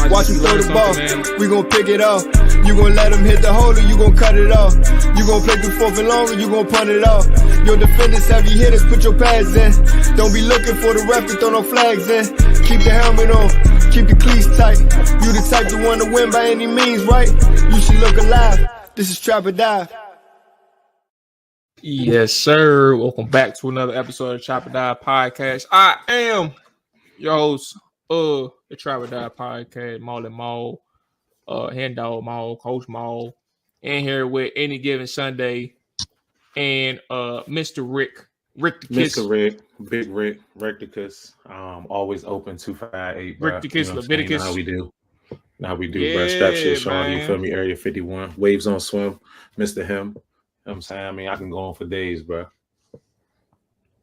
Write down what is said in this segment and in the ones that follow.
Watch him throw the ball, we gon' pick it off. You gon' let him hit the hole or you gon' cut it off. You gon' play through fourth and long or you gon' punt it off. Your defenders, heavy hitters, put your pads in. Don't be looking for the ref to throw no flags in. Keep the helmet on, keep the cleats tight. You the type to want to win by any means, right? You should look alive. This is Trap or Dive. Yes, sir. Welcome back to another episode of Trap or Dive Podcast. I am your host, the Trap or Dive Podcast, Mual and Mual, Hand Dog Mual, Coach Mual, and here with Any Given Sunday, and Mr. Ric the Kiss. Mr. Ric, Big Ric, Recticus, always open 258. Ric the Kiss, Leviticus. How we do, bro. Strap shit, Sean. You feel me? Area 51, Waves on Swim, Mr. Him. You know what I'm saying? I mean, I can go on for days, bro.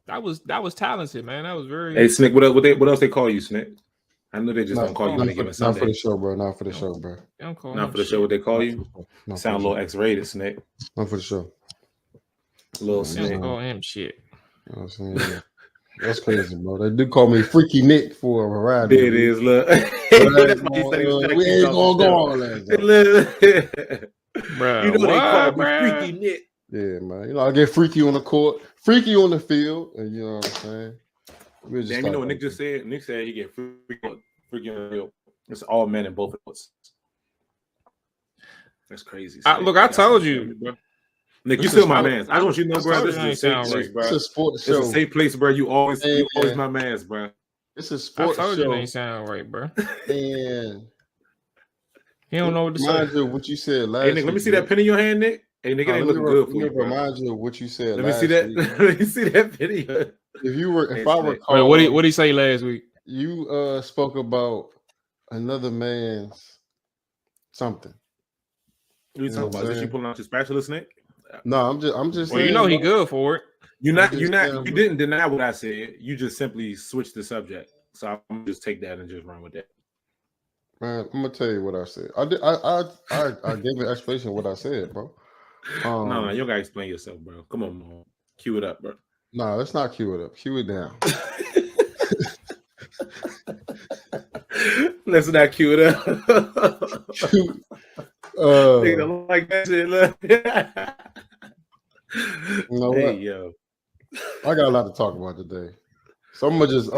That was talented, man. That was very. Hey, Snick, what else they call you, Snick? I know they just don't call you Any Given Sunday. Not for the show, bro. Not for the show, bro. Not for the show. What they call you? Sound a little X-rated, Snick. Not for the show. Little Snick. Don't call him shit. You know what I'm saying? Yeah. That's crazy, bro. They do call me Freaky Nick for a variety. There it is, look. We ain't gonna go on that. Bro, you know they call me Freaky Nick. Yeah, man. You know, I get freaky on the court, freaky on the field, and you know what I'm saying? Damn, you know what Nick just said? Nick said he get freaky on the field. It's all men in both of us. That's crazy. Look, I told you, bro. Nick, you still my man. I want you to know, bro. This is a safe place, bro. It's a sports show. It's a safe place, bro. You always my man's, bro. It's a sports show. I told you it ain't sound right, bro. And he don't know what to say. Remind you of what you said last Hey, Nick, let me see that pen in your hand, Nick. Hey, nigga, ain't looking good for you. Remind you of what you said. Let me see that. Let me see that video. If I recall, what did he say last week? You spoke about another man's something. What are you talking about? Is she pulling out your spatula, Nick? No, I'm just. Well, saying, you know he good for it. You didn't deny what I said. You just simply switched the subject. So I'm gonna just take that and just run with that. Man, I'm gonna tell you what I said. I gave an explanation of what I said, bro. No, you gotta explain yourself, bro. Come on, man. Cue it up, bro. No, let's not cue it up. Cue it down. Let's not cue it up. They don't like that shit. Look. You know what? Yo. I got a lot to talk about today. So let's just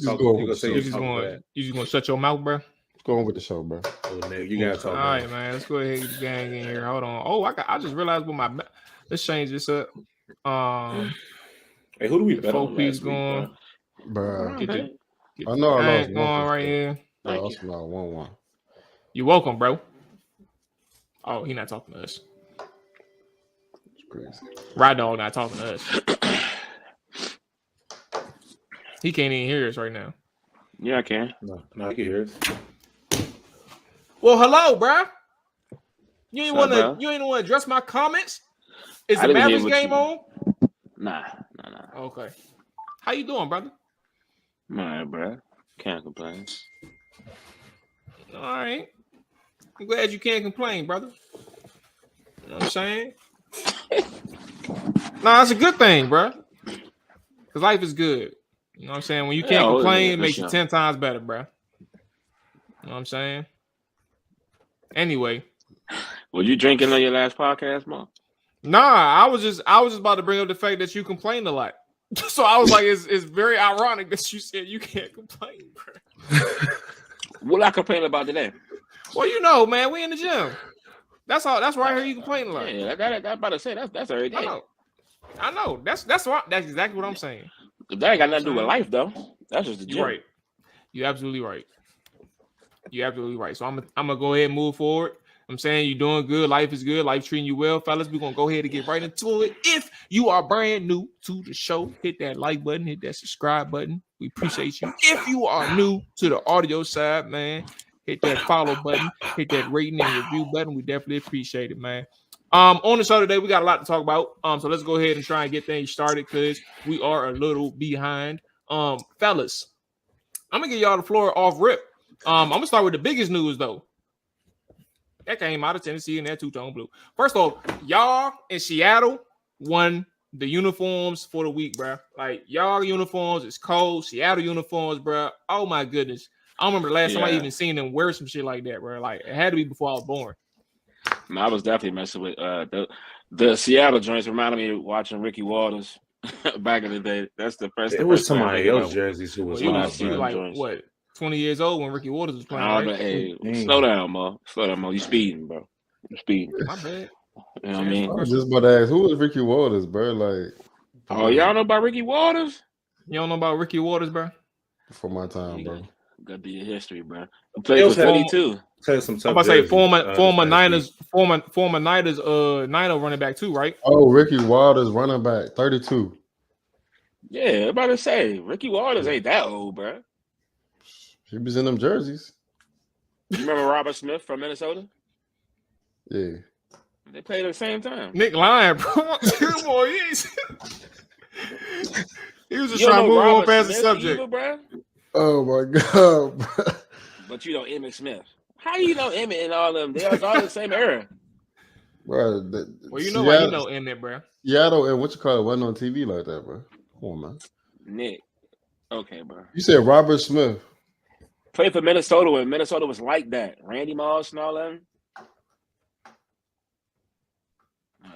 go over the show. You just gonna shut your mouth, bro? Let's go on with the show, bro. Oh, Nick, you gotta talk. All right, man. Let's go ahead and get the gang in here. Hold on. Oh, I just realized with my. Let's change this up. Hey, who do we bet on last going, week, bro? I know I lost going right here. I lost 1-1. You welcome, bro. Oh, he not talking to us. It's crazy. Ride Dog not talking to us. He can't even hear us right now. Yeah, I can. No, I can hear us. Well, hello, bro. You ain't want to address my comments? Is the Mavericks game on? Nah. Okay. How you doing, brother? All right, bro. Can't complain. All right. I'm glad you can't complain, brother. You know what I'm saying? Nah, it's a good thing, bro. Because life is good. You know what I'm saying? When you can't complain, it makes you 10 times better, bro. You know what I'm saying? Anyway. Were you drinking on your last podcast, Mom? Nah, I was just about to bring up the fact that you complained a lot. So I was like, it's very ironic that you said you can't complain, bro. What I complain about today? Well, you know, man, we in the gym. That's all. That's where I hear you complain a lot. Yeah, that's about to say that's every day. I know. That's exactly what I'm saying. That ain't got nothing to do with life, though. That's just the gym. You're right. You're absolutely right. So I'm gonna go ahead and move forward. I'm saying you're doing good. Life is good. Life treating you well, fellas. We're gonna go ahead and get right into it. If you are brand new to the show, hit that like button, hit that subscribe button. We appreciate you. If you are new to the audio side, man, hit that follow button, hit that rating and review button. We definitely appreciate it, man. On the show today, we got a lot to talk about. So let's go ahead and try and get things started because we are a little behind. Fellas, I'm gonna give y'all the floor off rip. I'm gonna start with the biggest news though. That came out of Tennessee and that two-tone blue. First off, y'all in Seattle won the uniforms for the week, bro. Like y'all uniforms, it's cold. Seattle uniforms, bro. Oh my goodness. I don't remember the last time I even seen them wear some shit like that, bro. Like it had to be before I was born. No, I was definitely messing with the Seattle joints. Reminded me of watching Ricky Waters back in the day. That's the first. It was somebody else's jerseys who was. You was like what? 20 years old when Ricky Waters was playing, right? Hey, slow down, Mo. Slow down, Mo. You speeding, bro. You speeding. My bad. You know what I mean? I was just about to ask, who is Ricky Waters, bro? Like, oh, y'all know about Ricky Waters? You don't know about Ricky Waters, bro? For my time, bro. Gotta be your history, bro. He played for Philly too. I'm about to say former Niners, Niner running back too, right? Oh, Ricky Waters, running back, 32. Yeah, I'm about to say Ricky Waters ain't that old, bro. He was in them jerseys. You remember Robert Smith from Minnesota? Yeah. They played at the same time. Nick lying, bro. Boy, he was just trying to move on past the subject. Either, bro? Oh my god, bro. But you know Emmitt Smith. How do you know Emmitt and all of them? They was all the same era. Bro, well, you know why you know Emmitt, bro. Seattle and what you call it wasn't on TV like that, bro. Come on, man. Nick. Okay, bro. You said Robert Smith. Played for Minnesota when Minnesota was like that. Randy Moss and all them.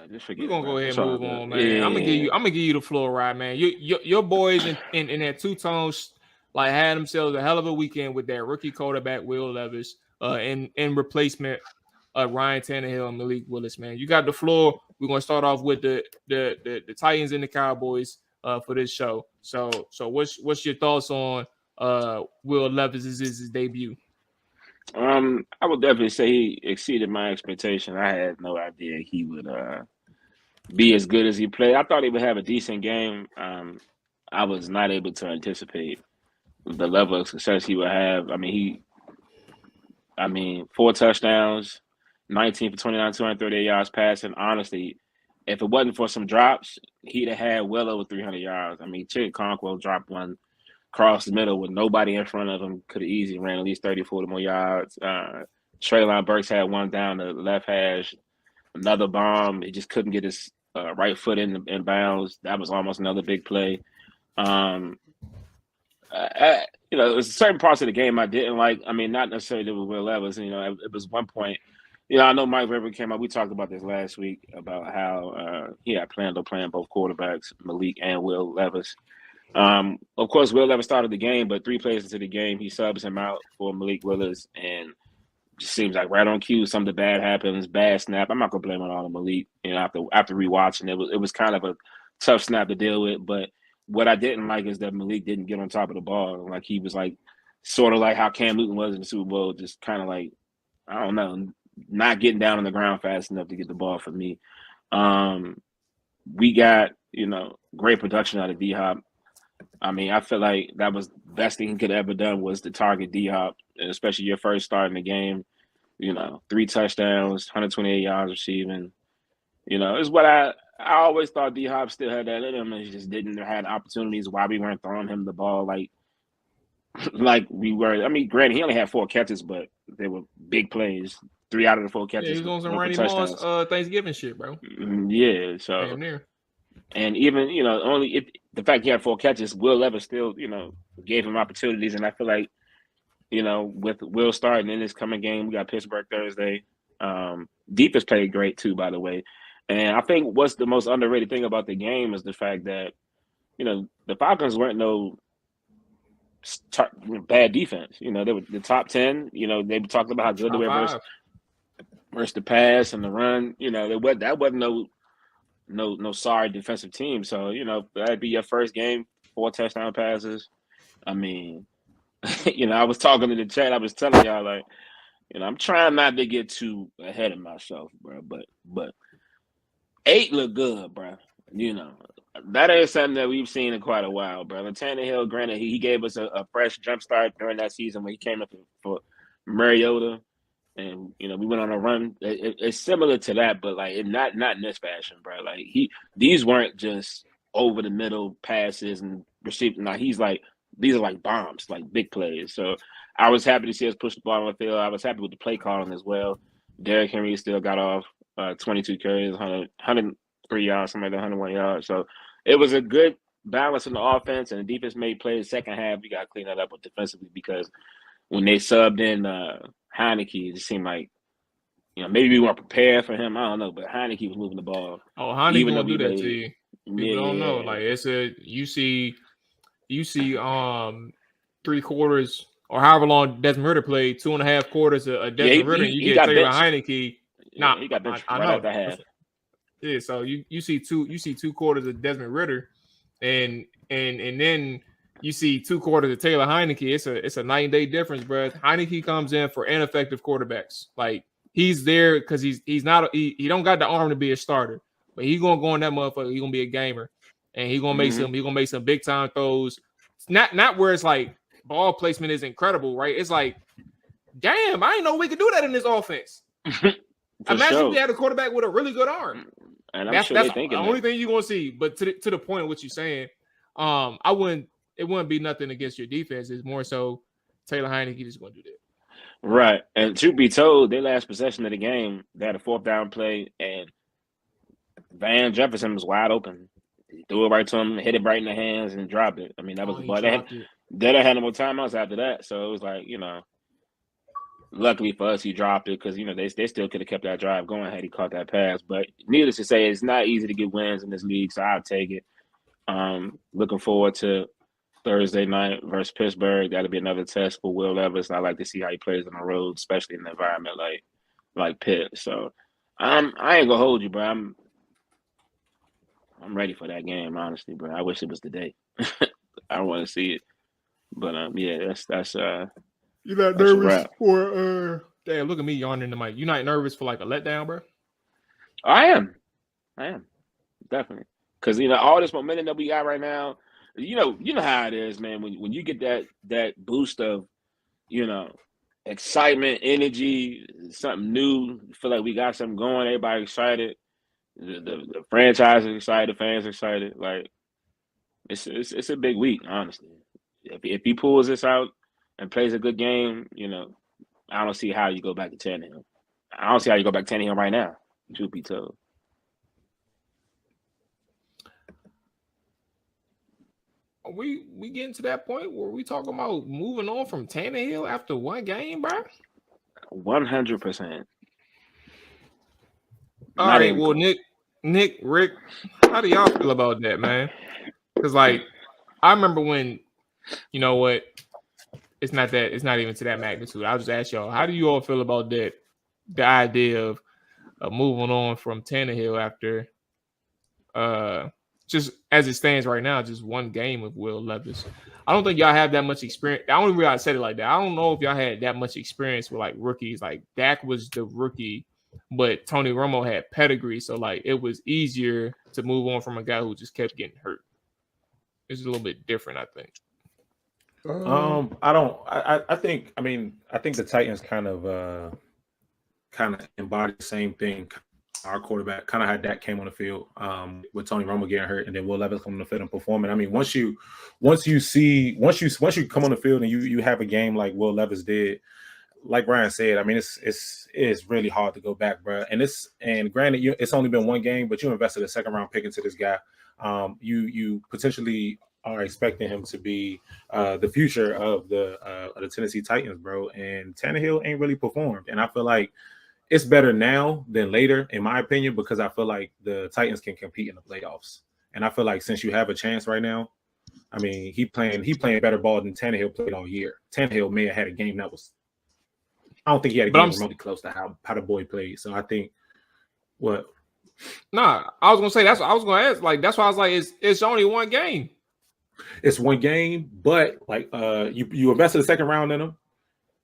We're gonna go ahead and move on, man. Yeah. I'm gonna give you the floor, right, man. Your boys in that two tones like had themselves a hell of a weekend with that rookie quarterback Will Levis, in replacement of Ryan Tannehill and Malik Willis, man. You got the floor. We're gonna start off with the Titans and the Cowboys for this show. So what's your thoughts on Will Levis's debut? I would definitely say he exceeded my expectation. I had no idea he would be as good as he played. I thought he would have a decent game. I was not able to anticipate the level of success he would have. I mean, 4 touchdowns, 19 for 29, 238 yards passing. Honestly, if it wasn't for some drops, he'd have had well over 300 yards. I mean, Chick Conquo dropped one across the middle with nobody in front of him. Could have easily ran at least 30, 40 more yards. Treylon Burks had one down the left hash, another bomb. He just couldn't get his right foot in bounds. That was almost another big play. There's certain parts of the game I didn't like. I mean, not necessarily with Will Levis. It was one point. I know Mike Weber came out. We talked about this last week about how he had planned on playing both quarterbacks, Malik and Will Levis. Of course, Will Levis started the game, but 3 plays into the game, he subs him out for Malik Willis, and just seems like right on cue, something bad happens, bad snap. I'm not gonna blame it all on Malik. After rewatching it was kind of a tough snap to deal with. But what I didn't like is that Malik didn't get on top of the ball. Like he was like sort of like how Cam Newton was in the Super Bowl, just kind of like, I don't know, not getting down on the ground fast enough to get the ball for me. We got great production out of D-Hop. I mean, I feel like that was the best thing he could have ever done was to target D-Hop, especially your first start in the game. 3 touchdowns, 128 yards receiving. It's what I always thought D-Hop still had that in him, and he just didn't have opportunities why we weren't throwing him the ball like we were. I mean, granted, he only had 4 catches, but they were big plays. 3 out of the 4 catches. Yeah, he was on some Randy Moss Thanksgiving shit, bro. Yeah, so. Damn near. And even, only if the fact he had 4 catches, Will Levis still, gave him opportunities. And I feel like, with Will starting in this coming game, we got Pittsburgh Thursday. Defense played great too, by the way. And I think what's the most underrated thing about the game is the fact that, the Falcons weren't no bad defense. They were the top 10. They were talking about how good they were versus the pass and the run. That wasn't no sorry defensive team. So, that'd be your first game, 4 touchdown passes. I mean, I was talking to the chat. I was telling y'all, like, I'm trying not to get too ahead of myself, bro. But 8 look good, bro. That ain't something that we've seen in quite a while, bro. Tannehill, granted, he gave us a fresh jump start during that season when he came up for Mariota. And, we went on a run. It's similar to that, but, like, not in this fashion, bro. Like, these weren't just over-the-middle passes and receiving. Now, he's, like, these are like bombs, like big plays. So I was happy to see us push the ball on the field. I was happy with the play calling as well. Derrick Henry still got off 22 carries, 103 yards, something like that, 101 yards. So it was a good balance in the offense, and the defense made plays. Second half, we got to clean that up with defensively because when they subbed in Heineke, it just seemed like, maybe we weren't prepared for him. I don't know, but Heineke was moving the ball. Oh, Heineke gonna do that to you. People don't know. Like you see 3/4 or however long Desmond Ridder played, 2.5 quarters of Desmond Ridder, and you get Taylor Heineke. Nah, he got benched right after half. Yeah, so you see 2 quarters of Desmond Ridder, and then you see 2 quarters of Taylor Heineke. It's a night and day difference, bro. Heineke comes in for ineffective quarterbacks. Like he's there because he don't got the arm to be a starter, but he's gonna go in that motherfucker. He's gonna be a gamer, and he's gonna make some big time throws. Not where it's like ball placement is incredible, right? It's like, damn, I didn't know we could do that in this offense. Imagine if we had a quarterback with a really good arm. And that's the only thing you're gonna see. But to the point of what you're saying, it wouldn't be nothing against your defense. It's more so Taylor Heineke is going to do that. Right. And truth be told, their last possession of the game, they had a 4th down play, and Van Jefferson was wide open. He threw it right to him, hit it right in the hands, and dropped it. I mean, that was the ball. They didn't have no more timeouts after that. So it was like, luckily for us, he dropped it because, they still could have kept that drive going had he caught that pass. But needless to say, it's not easy to get wins in this league, so I'll take it. Looking forward to Thursday night versus Pittsburgh. That'll be another test for Will Levis. I like to see how he plays on the road, especially in an environment like Pitt. So I ain't gonna hold you, bro. I'm ready for that game, honestly, bro. I wish it was today. I want to see it, but yeah, that's You're not nervous for damn? Look at me yawning in the mic. You're not nervous for like a letdown, bro? I am definitely because all this momentum that we got right now. You know how it is, man. When you get that boost of, excitement, energy, something new, feel like we got something going. Everybody excited. The franchise is excited. The fans are excited. Like it's a big week, honestly. If he pulls this out and plays a good game, I don't see how you go back to Tannehill. I don't see how you go back to Tannehill right now. Truth be told. Are we getting to that point where we talking about moving on from Tannehill after one game, bro? 100%. All right, well, Nick, Rick, how do y'all feel about that, man? Because I remember when, you know what, it's not even to that magnitude. I'll just ask y'all, how do you all feel about that? The idea of moving on from Tannehill after just as it stands right now, just one game of Will Levis. I don't think y'all have that much experience. I don't realize I said it like that. I don't know if y'all had that much experience with rookies. Like Dak was the rookie, but Tony Romo had pedigree, so it was easier to move on from a guy who just kept getting hurt. It's a little bit different, I think. I think the Titans kind of embody the same thing. Our quarterback kind of had Dak came on the field with Tony Romo getting hurt, and then Will Levis coming on the field and performing. I mean, once you come on the field and you have a game like Will Levis did, like Brian said, I mean, it's really hard to go back, bro. And granted, it's only been one game, but you invested a 2nd round pick into this guy. You potentially are expecting him to be the future of the Tennessee Titans, bro. And Tannehill ain't really performed, and I feel like it's better now than later, in my opinion, because I feel like the Titans can compete in the playoffs. And I feel like since you have a chance right now, I mean, he playing better ball than Tannehill played all year. Tannehill may have had a game that was, I don't think he had a game remotely close to how the boy played. So I think what? Nah, I was gonna say that's what I was gonna ask. That's why I was like, it's only one game. It's one game, but you invested a 2nd round in him.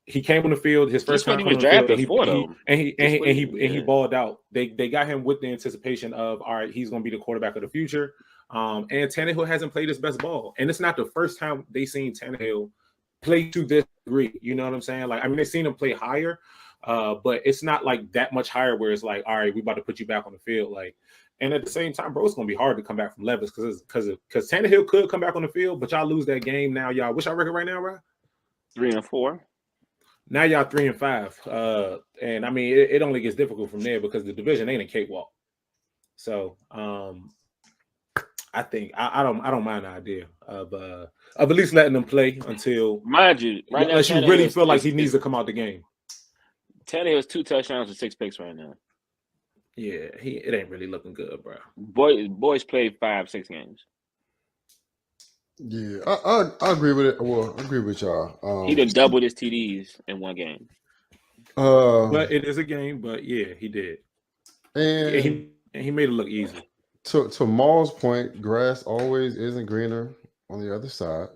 He came on the field his first time. He was drafted for though, and he balled out. They got him with the anticipation of, all right, he's going to be the quarterback of the future. And Tannehill hasn't played his best ball, and it's not the first time they seen Tannehill play to this degree. You know what I'm saying? They've seen him play higher, but it's not that much higher where it's all right, we about to put you back on the field. And at the same time, bro, it's gonna be hard to come back from Levis because Tannehill could come back on the field, but y'all lose that game now. Y'all, what's y'all record right now, bro? 3-4. Now y'all 3-5. And I mean, it only gets difficult from there because the division ain't a cakewalk. So I think I don't mind the idea of at least letting them play until, mind you, right now, unless you really feel like he needs to come out the game. Tannehill has 2 touchdowns and 6 picks right now. Yeah, it ain't really looking good, bro. Boys played 5-6 games. Yeah, I agree with it. Well, I agree with y'all. He done doubled his TDs in one game. But it is a game. But yeah, he did, and he made it look easy. To Maul's point, grass always isn't greener on the other side.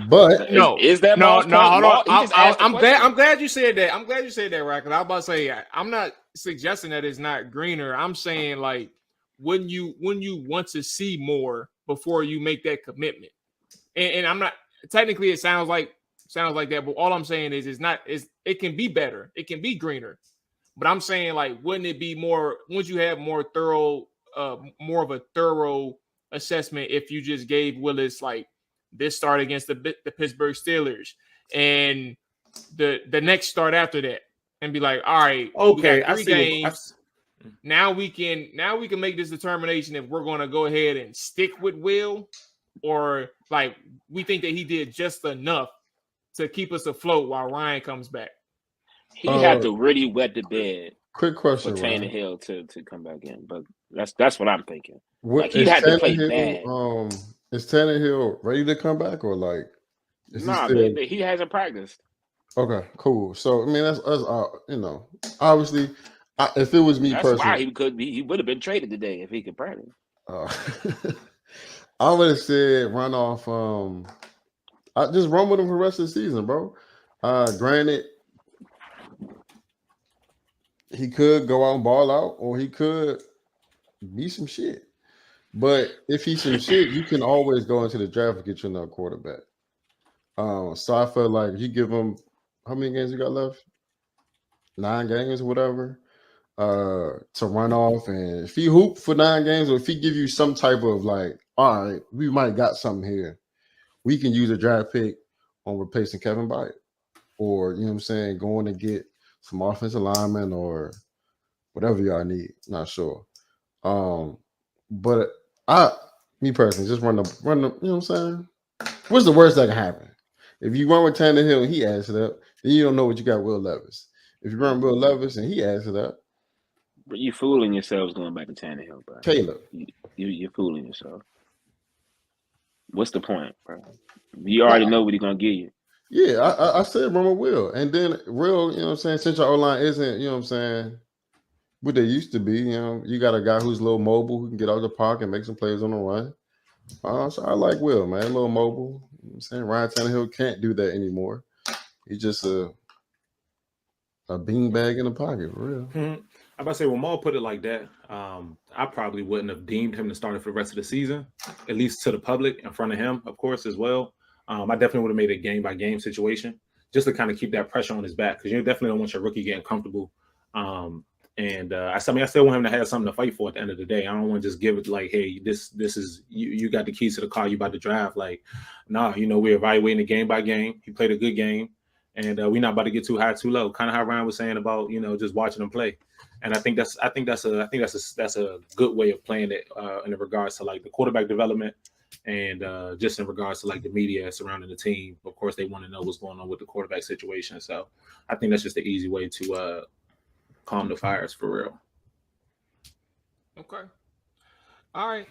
But No, is that no? Maul's point? Hold on. He just asked the I'm question. glad you said that. I'm glad you said that, right? Because I was about to say I'm not suggesting that it's not greener. I'm saying like when you want to see more before you make that commitment. And I'm not technically it sounds like that, but all I'm saying is it can be better. It can be greener. But I'm saying like wouldn't it be more once you have more of a thorough assessment if you just gave Willis like this start against the Pittsburgh Steelers and the next start after that and be like, all right, okay, we got 3 games. Now we can make this determination if we're going to go ahead and stick with Will or like we think that he did just enough to keep us afloat while Ryan comes back. He had to really wet the bed. Quick question, for Ryan. Tannehill to come back in, but that's what I'm thinking. What, like he had to play bad. Is Tannehill ready to come back or like? He hasn't practiced. Okay, cool. So I mean, that's obviously, if it was me personally, why he would have been traded today if he could practice. I would have said run off. I just run with him for the rest of the season, bro. Granted, he could go out and ball out, or he could be some shit. But if he's some shit, you can always go into the draft and get you another quarterback. So I feel like if you give him how many games you got left? 9 games or whatever. To run off, and if he hoop for 9 games, or if he give you some type of like, all right, we might got something here. We can use a draft pick on replacing Kevin Byard, or you know what I'm saying, going to get some offensive linemen or whatever y'all need. Not sure. But me personally, just run the, you know what I'm saying? What's the worst that can happen? If you run with Tannehill and he adds it up, then you don't know what you got Will Levis. If you run Will Levis and he adds it up, but you fooling yourselves going back to Tannehill, bro. Caleb. You're fooling yourself. What's the point, bro? You already know what he's gonna give you. Yeah, I said run with Will. And then Will, you know what I'm saying, since your O-line isn't, you know what I'm saying, what they used to be, you know, you got a guy who's a little mobile who can get out of the pocket and make some plays on the run. So I like Will, man, a little mobile. You know what I'm saying? Ryan Tannehill can't do that anymore. He's just a beanbag in the pocket, for real. Mm-hmm. I'm about to say, when Mual put it like that, I probably wouldn't have deemed him to start for the rest of the season, at least to the public, in front of him, of course, as well. I definitely would have made it a game-by-game situation just to kind of keep that pressure on his back, because you definitely don't want your rookie getting comfortable. I still want him to have something to fight for at the end of the day. I don't want to just give it like, hey, this is you got the keys to the car, you about to drive. Like, nah, we're evaluating it game by game. He played a good game, and we're not about to get too high, too low. Kind of how Ryan was saying about just watching him play. And I think that's a good way of playing it in regards to like the quarterback development and just in regards to like the media surrounding the team. Of course, they want to know what's going on with the quarterback situation. So I think that's just the easy way to calm the fires for real. Okay. All right.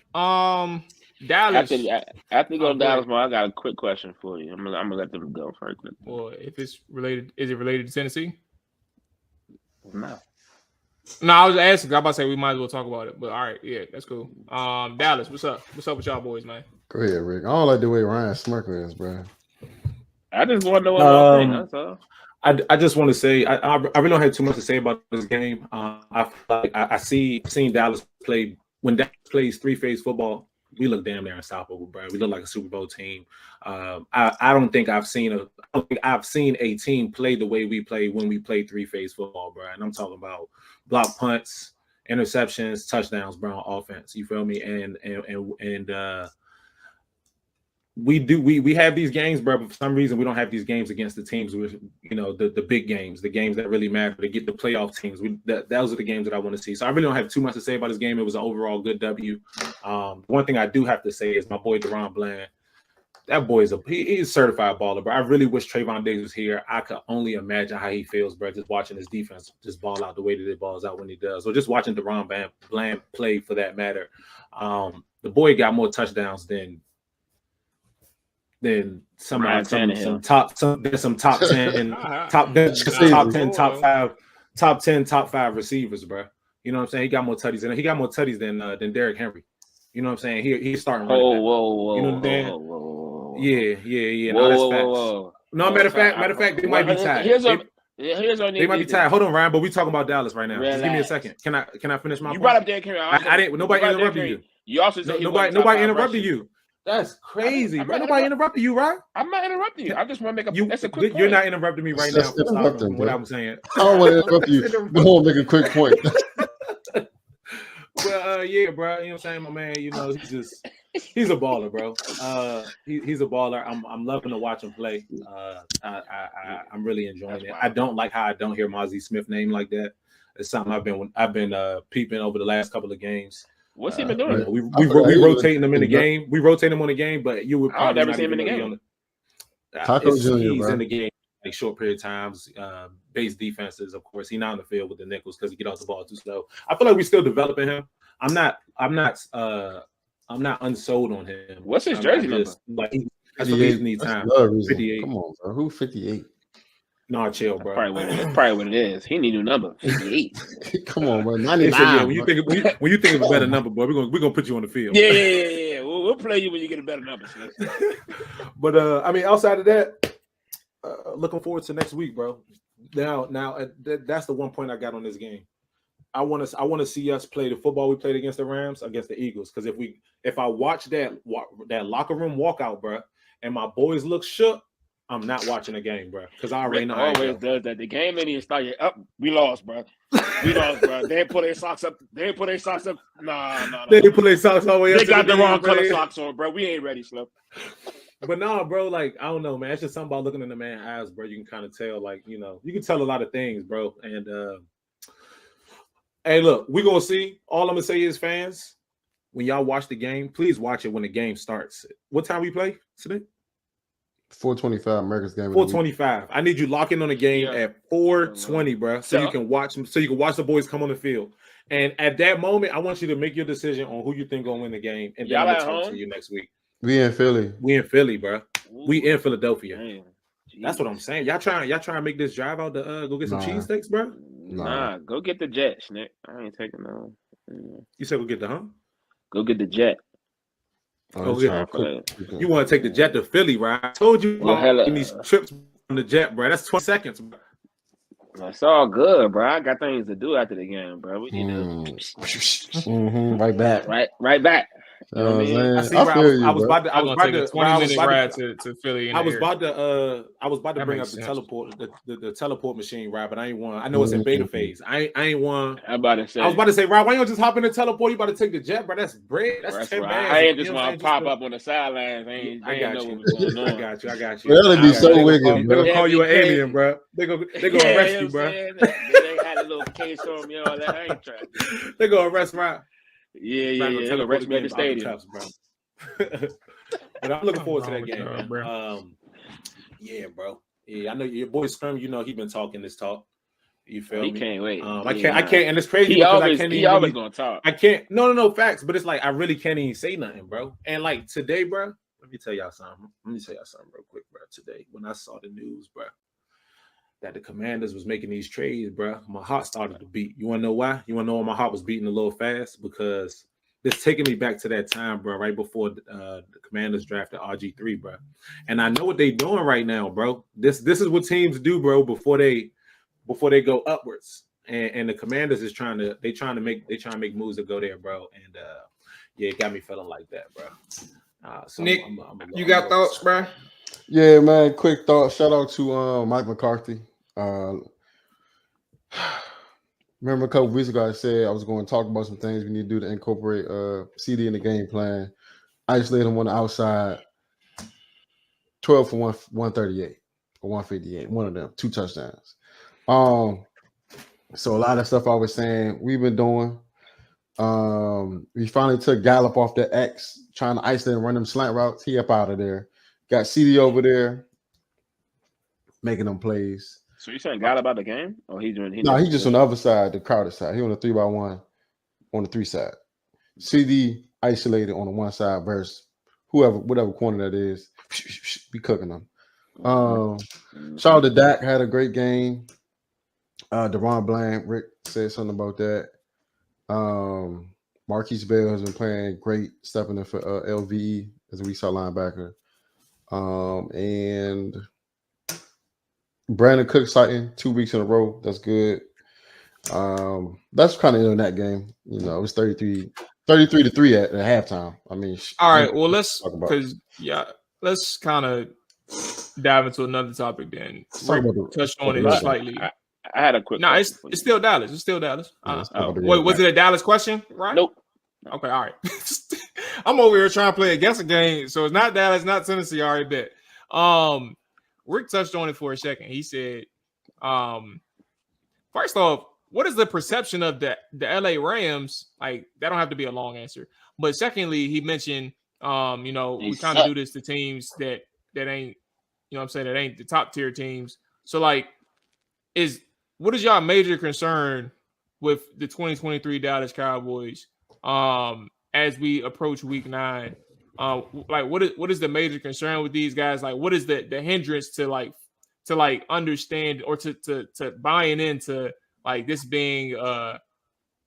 Dallas. After you go to Dallas, I got a quick question for you. I'm gonna let them go for a quick. Well, if it's related, is it related to Tennessee? No, I was asking. I was about to say we might as well talk about it, but all right, yeah, that's cool. Dallas, what's up? What's up with y'all boys, man? Go ahead, Rick. I don't like the way Ryan smirking is, bro. I just want to know what I'm saying. That's all. I just want to say I really don't have too much to say about this game. I feel like I seen Dallas play. When Dallas plays 3-phase football, we look damn near unstoppable, bro. We look like a Super Bowl team. I don't think I've seen a team play the way we play when we play 3-phase football, bro. And I'm talking about block punts interceptions, touchdowns, bro, on offense. You feel me? And we have these games, bro, but for some reason we don't have these games against the teams with, you know, the big games, the games that really matter to get the playoff teams. Those are the games that I want to see. So I really don't have too much to say about this game. It was an overall good W. One thing I do have to say is my boy Deron Bland. That boy is he's a certified baller, bro. I really wish Trayvon Diggs was here. I could only imagine how he feels, bro, just watching his defense just ball out the way that it balls out when he does. Or just watching Deron Bland play for that matter. The boy got more touchdowns than some top 5 receivers, bro. You know what I'm saying? He got more tutties than than Derrick Henry. You know what I'm saying? He's starting. Whoa. You know what I'm saying? Yeah. Whoa. No, matter of fact, they might be tied. They might be tied. Hold on, Ryan, but we talking about Dallas right now. Relax. Just give me a second. Can I finish my point? You brought up Derrick Henry. I didn't. Nobody interrupted you. You also said nobody interrupted you. That's crazy, bro. Nobody interrupted you, right? I'm not interrupting you. I just want to make that's a quick point. You're not interrupting me right now. From what I'm saying. I don't want to interrupt you. Go on, make a quick point. Well, yeah, bro. You know what I'm saying, my man. You know, he's a baller, bro. He's a baller. I'm loving to watch him play. I'm really enjoying it. I don't like how I don't hear Mozzie Smith name like that. It's something I've been peeping over the last couple of games. What's he been doing? We rotating him in the game. We rotate him on the game, but you would probably never see him in the game. He's in the game like short period of times. Base defenses, of course. He's not on the field with the nickels because he get off the ball too slow. I feel like we're still developing him. I'm not unsold on him. What's his jersey number? Like he needs time. 58. Come on, bro. Who 58? No, chill, bro. Probably what it is. He need a new number. 58. Come on, bro. 99. Yeah, when you think of a better number, boy, we're gonna put you on the field. Yeah. We'll play you when you get a better number. But I mean, outside of that, looking forward to next week, bro. Now, that's the one point I got on this game. I want to see us play the football we played against the Rams against the Eagles. Because if I watch that locker room walkout, bro, and my boys look shook, I'm not watching the game, bro. Because I already know. Always does that. The game ain't even started up. We lost, bro. They didn't put their socks up. Nah. They didn't put their socks all the way up. They got the wrong color socks on, bro. We ain't ready, Slim. But nah, bro, like, I don't know, man. It's just something about looking in the man's eyes, bro. You can kind of tell, like, you know, you can tell a lot of things, bro. And hey, look, we're gonna see. All I'm gonna say is, fans, when y'all watch the game, please watch it when the game starts. What time we play today? 4:25 America's game. 4:25. I need you lock in on the game at 4:20, bro, so you can watch them. So you can watch the boys come on the field. And at that moment, I want you to make your decision on who you think gonna win the game, and then I'm gonna talk to you next week. We in Philly. We in Philly, bro. We in Philadelphia. Man. That's what I'm saying. Y'all trying to make this drive out to go get some cheesesteaks, bro? Nah, go get the jet, Nick. I ain't taking no. You said go get the Go get the jet. You want to take the jet to Philly, right? I told you in these trips on the jet, bro. That's 20 seconds, bro. That's all good, bro. I got things to do after the game, bro. We need to right back. Right back. You know what I mean? I was about to 20-minute ride to Philly. I was about to bring up the teleport machine, right? But I ain't want. I know it's in beta phase. I ain't want. I was about to say, right? Why you don't just hop in the teleport? You about to take the jet, bro? That's bread. That's 10 bags. I ain't just want to pop up on the sidelines. I got you. I got you. That'll be so wicked, bro. They're gonna call you an alien, bro. They gonna arrest you, bro. They had a little case on me, all that. I ain't trying. They gonna arrest Ryan. Yeah. They're gonna arrest me at the stadium. But I'm looking forward to that game, bro. Yeah, bro. Yeah, I know your boy Scrum. You know he been talking this talk. You feel me? He can't wait. I can't, and it's crazy because I can't. He always gonna talk. I can't. No, facts. But it's like I really can't even say nothing, bro. And like today, bro. Let me tell y'all something real quick, bro. Today, when I saw the news, bro, that the Commanders was making these trades, bro, my heart started to beat. You want to know why? You want to know why my heart was beating a little fast? Because it's taking me back to that time, bro, right before the Commanders drafted RG3, bro. And I know what they're doing right now, bro. This is what teams do, bro, before they go upwards. And the Commanders is trying to make moves to go there, bro. And it got me feeling like that, bro. So Nick, you got thoughts, bro? Yeah, man. Quick thought. Shout out to Mike McCarthy. Remember a couple weeks ago, I said I was going to talk about some things we need to do to incorporate CD in the game plan. Isolate him on the outside, 12 for 138 or 158, one of them, 2 touchdowns. So a lot of stuff I was saying we've been doing. We finally took Gallup off the X, trying to isolate and run them slant routes. He up out of there. Got CD over there, making them plays. So you saying God about the game, or he doing? No, he's just on the other side, the Crowder side. He on the 3x1 on the 3 side. CD isolated on the 1 side versus whatever corner that is. Be cooking them. Shout out to Dak, had a great game. Deron Bland, Rick said something about that. Marquise Bell has been playing great, stepping in for LVE as a weak side linebacker. And Brandon Cook sighting 2 weeks in a row. That's good. That's kind of in that game. You know, it was 33-3 at halftime. I mean, all right. Well, let's kind of dive into another topic then. Rick touched on it slightly. I had a quick. No, it's still Dallas. It's still Dallas. Wait, was it a Dallas question? Right? Nope. Okay, all right. I'm over here trying to play a guessing game, so it's not Dallas, not Tennessee. I already bet. Rick touched on it for a second. He said, first off, what is the perception of the LA Rams? Like, that don't have to be a long answer. But secondly, he mentioned, we kind of do this to teams that ain't, that ain't the top tier teams. So, like, what is y'all major concern with the 2023 Dallas Cowboys as we approach week 9? Like, what is the major concern with these guys? Like, what is the hindrance to understand or to buying into like this being a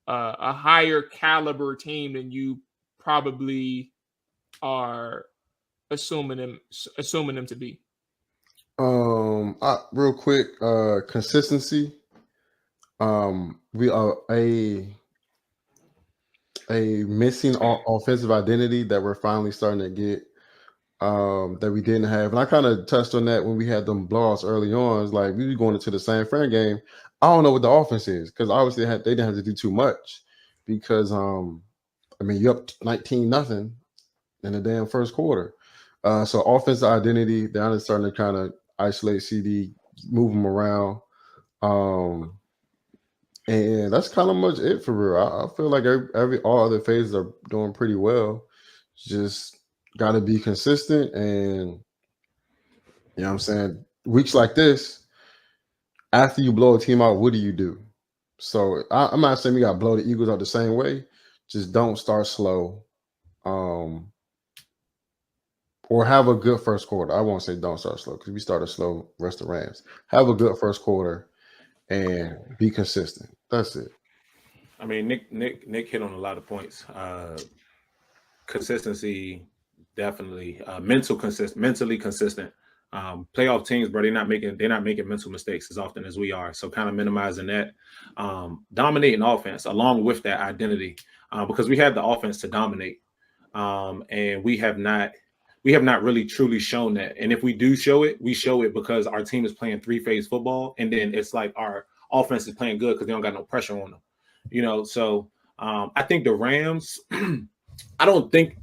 higher caliber team than you probably are assuming them to be? Real quick, consistency. We are a missing offensive identity that we're finally starting to get, that we didn't have. And I kind of touched on that when we had them blowouts early on. It's like we were going into the San Fran game. I don't know what the offense is because obviously they didn't have to do too much because you're up 19-0 in the damn first quarter. So offensive identity, they're starting to kind of isolate CD, move them around. And that's kind of much it for real. I feel like all other phases are doing pretty well. Just got to be consistent. And, you know what I'm saying? Weeks like this, after you blow a team out, what do you do? So I'm not saying we got to blow the Eagles out the same way. Just don't start slow. Or have a good first quarter. I won't say don't start slow because we started slow versus the Rams. Have a good first quarter and be consistent. That's it. I mean, Nick hit on a lot of points. Consistency, definitely. Mentally consistent. Playoff teams, bro, they're not making mental mistakes as often as we are. So kind of minimizing that. Dominating offense along with that identity, because we have the offense to dominate, and we have not really truly shown that. And if we do show it, we show it because our team is playing 3-phase football, and then it's like our offense is playing good because they don't got no pressure on them. So I think the Rams, I don't think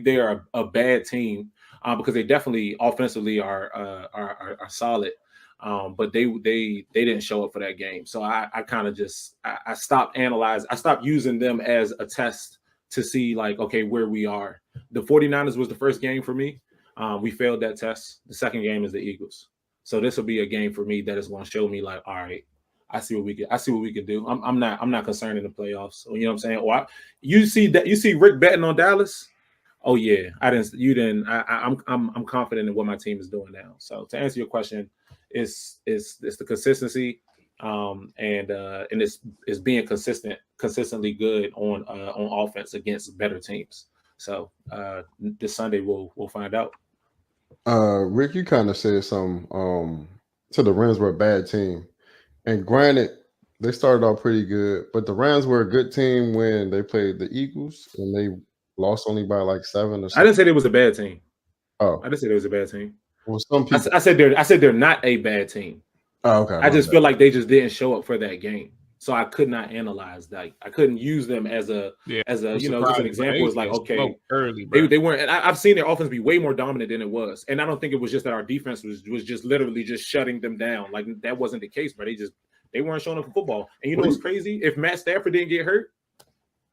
they are a bad team, because they definitely offensively are solid. But they didn't show up for that game. So I kind of just I stopped analyzing. I stopped using them as a test to see like, okay, where we are. The 49ers was the first game for me. We failed that test. The second game is the Eagles. So this will be a game for me that is going to show me like, all right, I see what we can do. I'm not concerned in the playoffs. So, you know what I'm saying? Or you see Rick betting on Dallas? Oh yeah, I'm confident in what my team is doing now. So to answer your question, it's the consistency, and it's being consistently good on offense against better teams. So this Sunday we'll find out. Rick, you kind of said something. So the Rams were a bad team, and granted, they started off pretty good, but the Rams were a good team when they played the Eagles, and they lost only by like 7 or something. I didn't say it was a bad team. Oh, I didn't say it was a bad team. Well, some people. I said they're not a bad team. Oh, okay. I just feel like they just didn't show up for that game. So I could not analyze that. I couldn't use them as a just an example. It's like, okay, early, they weren't. And I've seen their offense be way more dominant than it was. And I don't think it was just that our defense was just literally just shutting them down. Like that wasn't the case, but they weren't showing up for football. And you know what's crazy? If Matt Stafford didn't get hurt,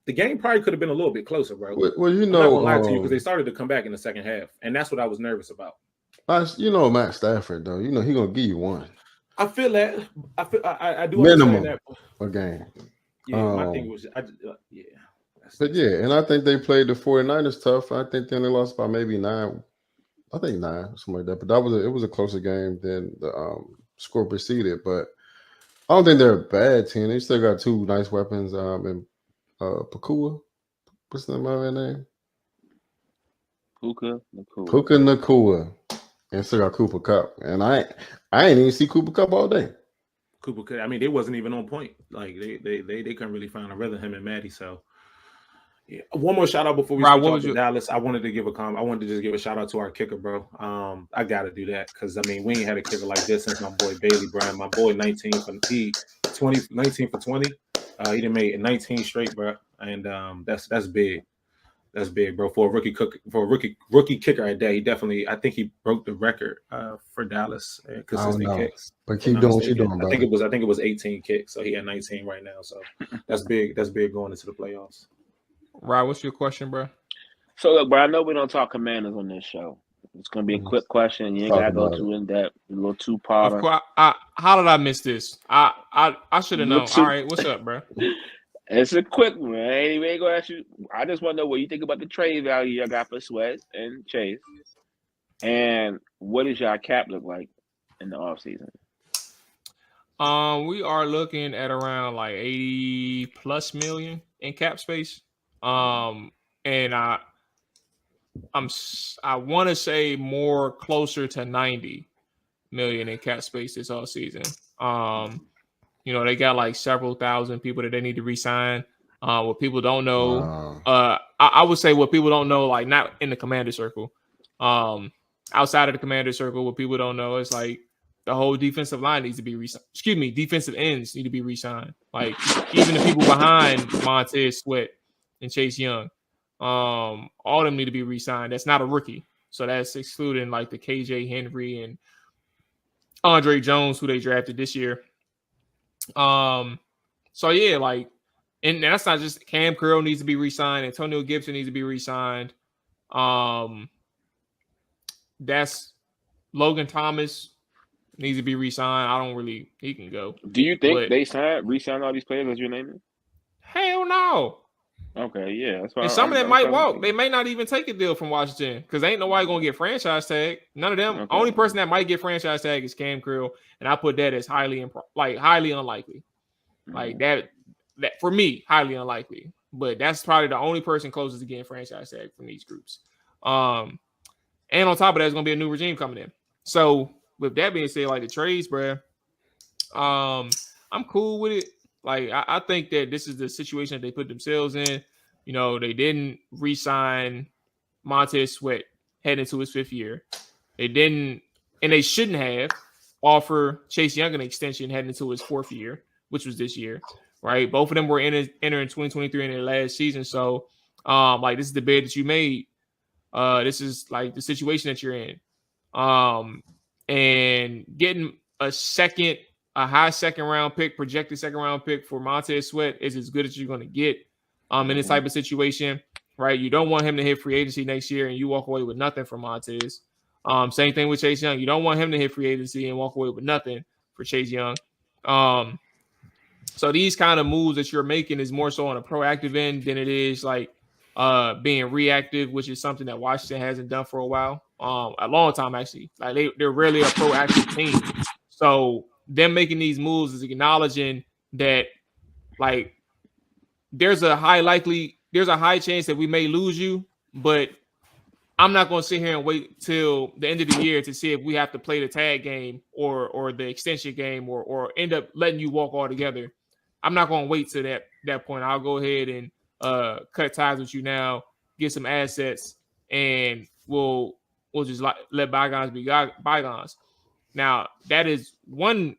the game probably could have been a little bit closer, bro. Well, you know, I'm not gonna lie to you because they started to come back in the second half, and that's what I was nervous about. Matt Stafford, though, he gonna give you one. I feel that. I do minimum understand that. A game. Yeah, my thing was, But yeah, and I think they played the 49ers tough. I think they only lost by maybe 9. I think 9, something like that. But it was a closer game than the score preceded. But I don't think they're a bad team. They still got 2 nice weapons. And Pakua, what's the name? Puka Nakua, and still got Cooper Kupp. And I ain't even see Cooper Kupp all day. Cooper Kupp. I mean, they wasn't even on point. Like they couldn't really find a rhythm, him and Maddie. So yeah. One more shout out before we switch off to Dallas. I wanted to just give a shout out to our kicker, bro. I gotta do that because I mean we ain't had a kicker like this since my boy Bailey Brown. My boy 19 for 20. He done made 19 straight, bro, and that's big. That's big, bro. For a rookie kicker at that, he definitely. I think he broke the record for Dallas consistent kicks. But keep doing what you're doing, bro. I think it was 18 kicks, so he had 19 right now. So that's big. That's big going into the playoffs. Right, what's your question, bro? So look, bro, I know we don't talk Commanders on this show. It's gonna be a quick question. You ain't gotta go too in depth. A little 2-parter. Of course, how did I miss this? I should have known. All right, what's up, bro? It's a quick one. I ain't even gonna ask you. I just want to know what you think about the trade value y'all got for Sweat and Chase, and what does y'all cap look like in the offseason? We are looking at around like 80+ million in cap space. And I want to say more closer to 90 million in cap space this all season. They got like several thousand people that they need to re-sign. What people don't know, I would say what people don't know, like not in the commander circle, outside of the commander circle, what people don't know is like the whole defensive line needs to be re-signed. Excuse me, defensive ends need to be re-signed. Like even the people behind Montez Sweat and Chase Young, all of them need to be re-signed. That's not a rookie, so that's excluding like the KJ Henry and Andre Jones, who they drafted this year. So yeah, like, and that's not just Cam Curl needs to be re-signed. Antonio Gibson needs to be re-signed. That's Logan Thomas needs to be re-signed. He can go. Do you think they re-sign all these players as you're naming? Hell no. Okay, yeah. That's why. And some of them might walk. They may not even take a deal from Washington because ain't nobody gonna get franchise tag. None of them. Okay. Only person that might get franchise tag is Cam Curl, and I put that as highly unlikely. Like that for me, highly unlikely. But that's probably the only person closest to getting franchise tag from these groups. And on top of that, there's gonna be a new regime coming in. So with that being said, like the trades, bro, I'm cool with it. Like, I think that this is the situation that they put themselves in. They didn't re-sign Montez Sweat heading into his 5th year. They didn't, and they shouldn't have, offer Chase Young an extension heading into his 4th year, which was this year, right? Both of them were entering 2023 in their last season. So, this is the bed that you made. This is like the situation that you're in. And getting a high second-round pick, projected second-round pick for Montez Sweat is as good as you're going to get in this type of situation, right? You don't want him to hit free agency next year and you walk away with nothing from Montez. Same thing with Chase Young. You don't want him to hit free agency and walk away with nothing for Chase Young. So these kind of moves that you're making is more so on a proactive end than it is like being reactive, which is something that Washington hasn't done for a while, a long time actually. Like they're really a proactive team. So them making these moves is acknowledging that like there's a high chance that we may lose you, but I'm not going to sit here and wait till the end of the year to see if we have to play the tag game or the extension game or end up letting you walk altogether. I'm not going to wait to that point. I'll go ahead and cut ties with you now, get some assets, and we'll just let bygones be bygones. Now, that is one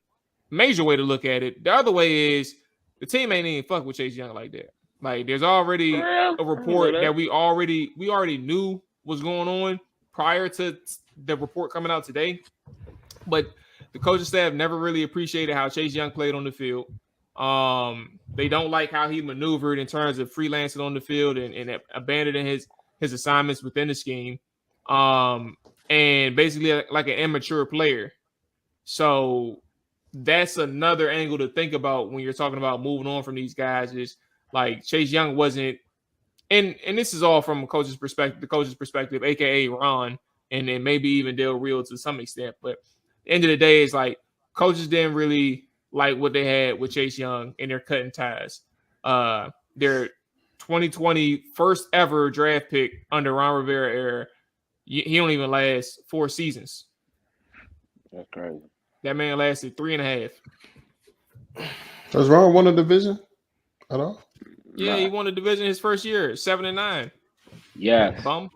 major way to look at it. The other way is the team ain't even fuck with Chase Young like that. Like, there's already a report that we already knew was going on prior to the report coming out today. But the coaching staff never really appreciated how Chase Young played on the field. They don't like how he maneuvered in terms of freelancing on the field and abandoning his assignments within the scheme. And basically like an immature player. So that's another angle to think about when you're talking about moving on from these guys. Is like Chase Young wasn't, and this is all from the coach's perspective, aka Ron, and then maybe even Del Rio to some extent. But at the end of the day, it's like coaches didn't really like what they had with Chase Young, and they're cutting ties. Their 2020 first ever draft pick under Ron Rivera era, he don't even last 4 seasons. That's crazy. That man lasted 3.5. Does Ron won the division at all? Yeah, he won the division his first year, 7-9. Yeah. Bum.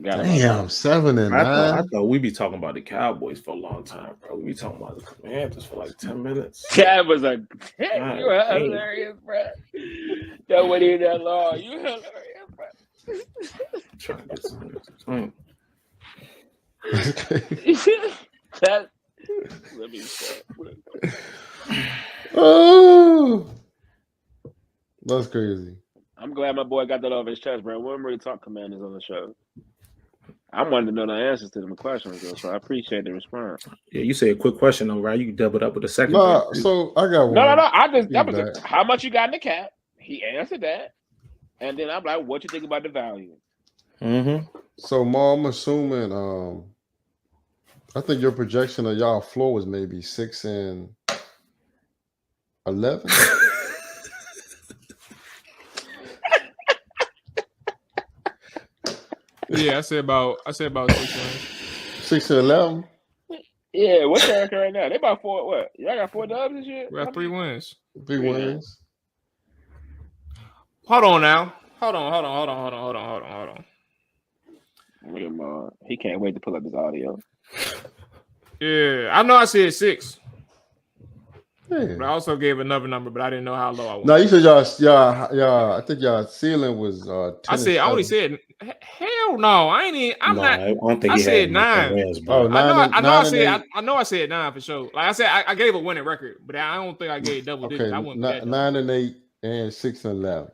Damn, 7-9. I thought we'd be talking about the Cowboys for a long time, bro. We be talking about the Commanders for like 10 minutes. Chad was like, hey, you are hilarious, bro. That wasn't even that long. You hilarious, bro. Trying to get some. That, let me say. Oh, that's crazy. I'm glad my boy got that off his chest, bro. We don't really talk Commanders on the show. I wanted to know the answers to them questions, though, so I appreciate the response. Yeah, you say a quick question, though, right? You can double it up with a second. No, so I got one. No. That was how much you got in the cap. He answered that, and then I'm like, "What you think about the value?" Mm-hmm. So, Ma, I'm assuming. I think your projection of y'all floor was maybe 6-11. Yeah, I said about 6 wins. 6-11. Yeah, what's your record right now? They about 4. What? Y'all got 4 dubs and shit. We got 3 wins. 3 wins. Hold on now. Hold on. Look at Ma. He can't wait to pull up his audio. Yeah, I know I said 6. Yeah. But I also gave another number, but I didn't know how low I was. No, you said y'all. I think y'all ceiling was 10. I only said hell no. I don't think I said 9. Wins, bro. I know I said 9 for sure. Like I said, I gave a winning record, but I don't think I gave double digits. Okay, I wouldn't be that 9-8 and 6-11.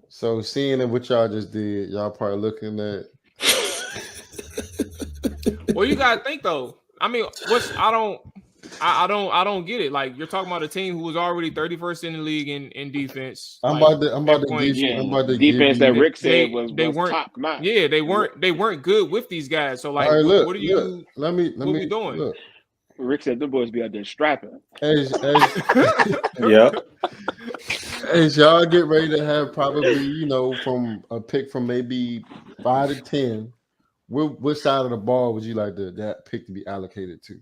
So seeing what y'all just did, y'all probably looking at. Well, you gotta think though. I mean, I don't get it. Like you're talking about a team who was already 31st in the league in defense. I'm about to give you defense that Rick said they weren't top notch. Yeah, they weren't good with these guys. So like, right, what are you? Let me doing? Look. Rick said the boys be out there strapping. Yeah. As y'all get ready to have probably, from a pick from maybe 5 to 10, what side of the ball would you like that pick to be allocated to?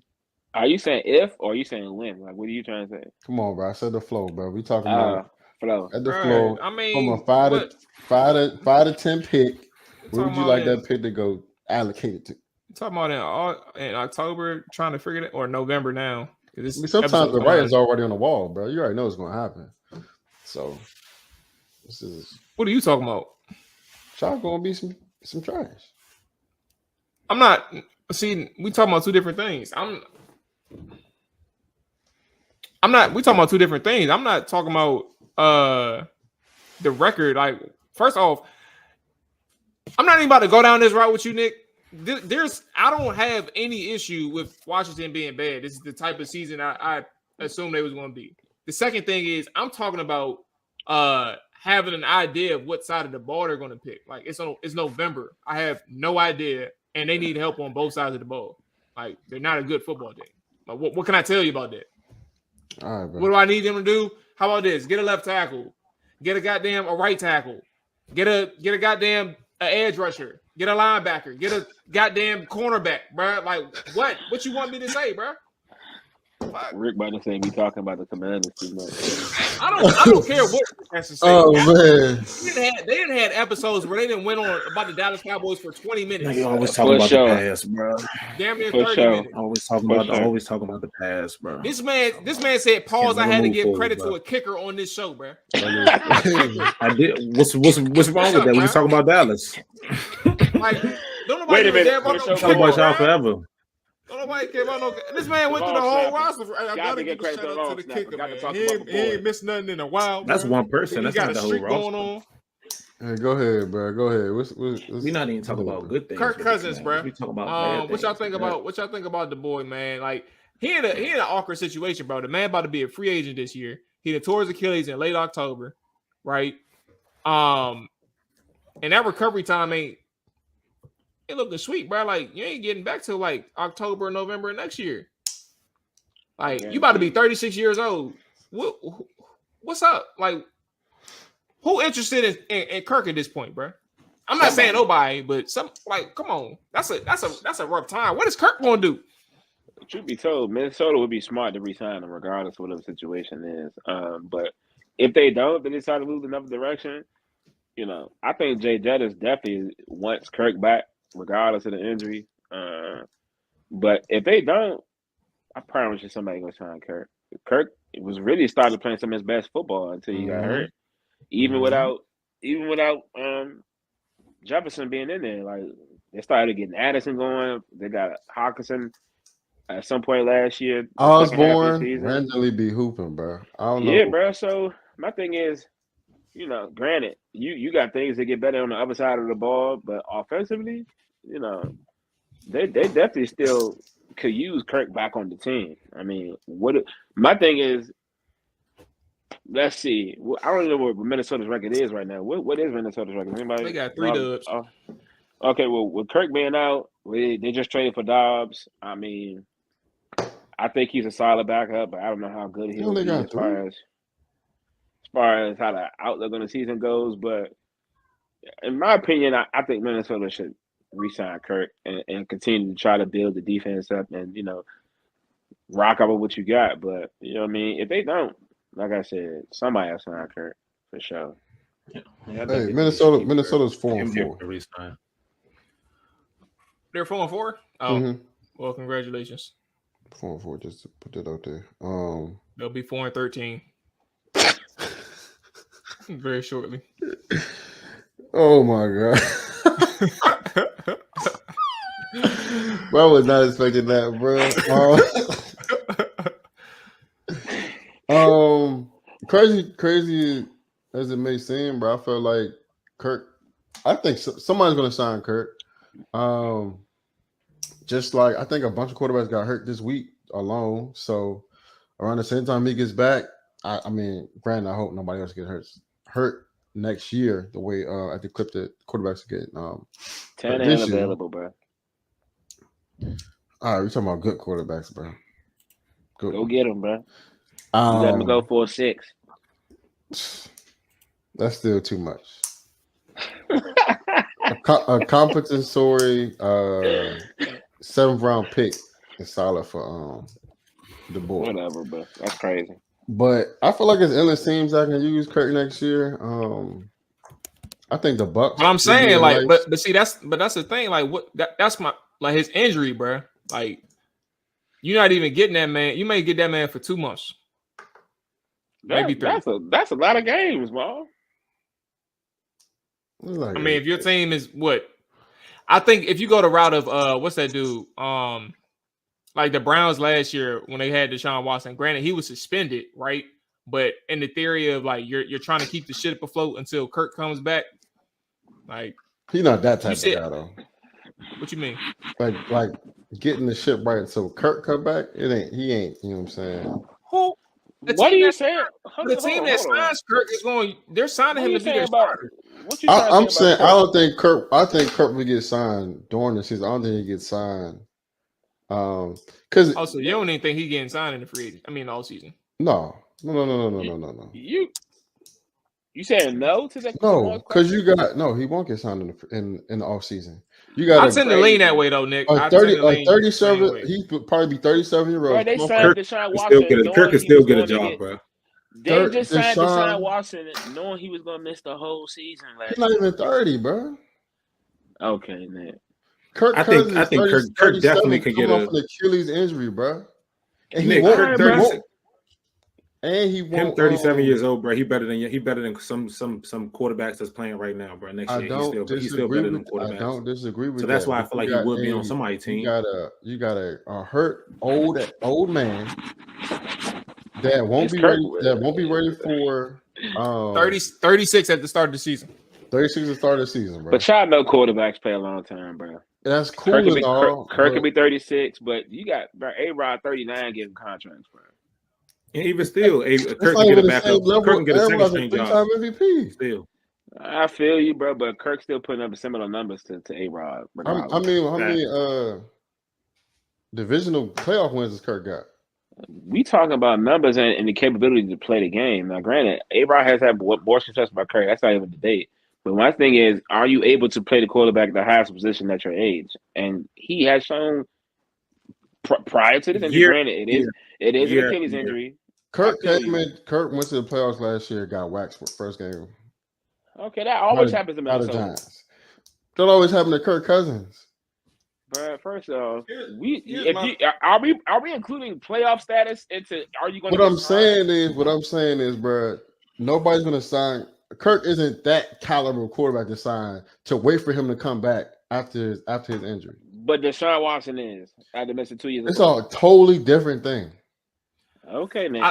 Are you saying if or are you saying when? Like, what are you trying to say? Come on, bro. I said the flow, bro. We talking about flow. at the flow. I mean, from a 5 to 10 pick, where would you like that pick to go allocated to? Talking about in October, trying to figure it, or November now. Sometimes the writing's already on the wall, bro. You already know what's going to happen. So this is. What are you talking about? Y'all going to be some trash. I'm not. See, we talking about 2 different things. I'm not. We talking about 2 different things. I'm not talking about the record. Like, first off, I'm not even about to go down this route with you, Nick. I don't have any issue with Washington being bad. This is the type of season I assumed they was going to be. The second thing is I'm talking about having an idea of what side of the ball they're going to pick. Like it's November. I have no idea, and they need help on both sides of the ball. Like they're not a good football team. Like, what can I tell you about that? All right, bro. What do I need them to do? How about this? Get a left tackle. Get a right tackle. Get a goddamn edge rusher. Get a linebacker. Get a goddamn cornerback, bro. Like what? What you want me to say, bro? Rick about to say we talking about the Commanders too much. I don't care what Rick has to say. Oh man, They didn't had episodes where they didn't went on about the Dallas Cowboys for 20 minutes. You always talking about the past, bro. Damn near For 30 sure. minutes. Always talking about the past, bro. This man said, "Pause." I had to give credit to a kicker on this show, bro. I did. What's wrong with that? We was talking about Dallas. Like, don't nobody Wait a minute. care about no Talk about y'all kicker, forever. don't nobody care about no. This man went through the whole roster. I Gotta gotta give give a credit shout to out the to the long kicker, snapper. man. Gotta talk He about the ain't boy. missed nothing in a while. That's bro. one person. He That's got not a the whole streak roster. going on. hey, go ahead, bro. Go ahead. What's We're not even talking about good things. Kirk with the Cousins, Commanders. bro. We talking about bad What y'all things. think about? What y'all think about the boy, man? Like he in an awkward situation, bro. The man about to be a free agent this year. He tore his Achilles in late October, right? And that recovery time ain't looking sweet, bro. Like you ain't getting back till like October or November next year. Like you about to be 36 years old. What's up? Like who interested in Kirk at this point, bro? I'm not saying nobody, but some like come on. That's a rough time. What is Kirk gonna do? Truth be told, Minnesota would be smart to re-sign him regardless of what the situation is. But if they don't, then they decide to move another direction. You know, I think Jay Jettis definitely wants Kirk back, regardless of the injury. But if they don't, I promise you somebody gonna sign Kirk. Kirk was really started playing some of his best football until he got hurt. Even without Jefferson being in there, like they started getting Addison going. They got Hawkinson at some point last year. Osborne randomly be hooping, bro? I don't know. Yeah, bro. So my thing is, you know, granted, you got things that get better on the other side of the ball, but offensively, you know, they definitely still could use Kirk back on the team. I mean, my thing is, let's see. I don't know what Minnesota's record is right now. What is Minnesota's record? Anybody? They got 3 dubs. Okay, well, with Kirk being out, they just traded for Dobbs. I mean, I think he's a solid backup, but I don't know how good he'll be as far as how the outlook on the season goes. But in my opinion, I think Minnesota should re-sign Kirk and continue to try to build the defense up and, you know, rock over what you got. But, you know what I mean? If they don't, like I said, somebody has to sign Kirk for sure. Yeah, hey, Minnesota's 4-4. They're 4-4? Oh, well, congratulations. 4-4, just to put that out there. They'll be 4-13 very shortly. Oh my god. Bro, I was not expecting that, bro. Crazy as it may seem, bro. I feel like Kirk. I think somebody's going to sign Kirk. Just like I think a bunch of quarterbacks got hurt this week alone. So around the same time he gets back, I mean, granted, I hope nobody else gets hurt next year. The way at the clip that quarterbacks get 10 ain't available, bro. All right, we're talking about good quarterbacks, bro. Good. Go get them, bro. You let them go for a 6. That's still too much. a compensatory 7th round pick is solid for the boy. Whatever, bro. That's crazy. But I feel like it's endless teams that can use Kirk next year. I think the Bucs. But I'm saying, like, but see, that's the thing. Like, that's my like his injury, bro. Like, you're not even getting that man. You may get that man for 2 months, maybe 3. That's a lot of games, man. Like, I mean, if your team is what, I think if you go the route of what's that dude? Like the Browns last year when they had Deshaun Watson. Granted, he was suspended, right? But in the theory of like you're trying to keep the ship afloat until Kirk comes back. Like he's not that type of guy though. What you mean? Like getting the ship right until Kirk come back. He ain't. You know what I'm saying? Who? What are you saying? The team that signs Kirk is going. They're signing him to be their starter. I'm saying I don't think Kirk. I think Kirk will get signed during the season. I don't think he gets signed. Because also you don't even think he getting signed in the free agent. I mean, all season. No. You saying no to that? No, because he won't get signed in the off season. You got I tend to lean that way though, Nick. I tend to lean the same 37. way. He could probably be 37-year-old. Bro, they signed Deshaun Watson. Kirk can still get a job, bro. They just signed Deshaun Deshaun Watson knowing he was gonna miss the whole season last He's not even 30, bro. Okay, man. Kirk Cousins I think Kirk definitely could get off an Achilles injury, bro. And Nick, Kirk 36. And he won't. Him 37 years old, bro. He better than some quarterbacks that's playing right now, bro. Next year, he's still better than quarterbacks. I don't disagree with that. So that's why I feel like he would be on somebody's team. You got a hurt old man that won't be ready for 36 at the start of the season. 36 at the start of the season, bro. But y'all know quarterbacks play a long time, bro. That's cool and all. Kirk could be 36, but you got A-Rod 39 getting contracts, bro. And even still, Kirk can get a backup. Kirk can get a second string job. MVP. Still. I feel you, bro, but Kirk's still putting up similar numbers to A-Rod. How many divisional playoff wins has Kirk got? We talking about numbers and the capability to play the game. Now, granted, A-Rod has had more success by Kirk. That's not even a debate. But my thing is, are you able to play the quarterback at the highest position at your age? And he has shown prior to this injury. Granted, it is an Achilles injury. Kirk went to the playoffs last year, got waxed for the first game. Okay, that always happens to Minnesota. That always happened to Kirk Cousins. But first off, are we including playoff status into? Are you going? What I'm saying is, bro, nobody's going to sign. Kirk isn't that caliber of quarterback to sign to wait for him to come back after his injury. But Deshaun Watson is after missing 2 years. It's a totally different thing. Okay, Nick.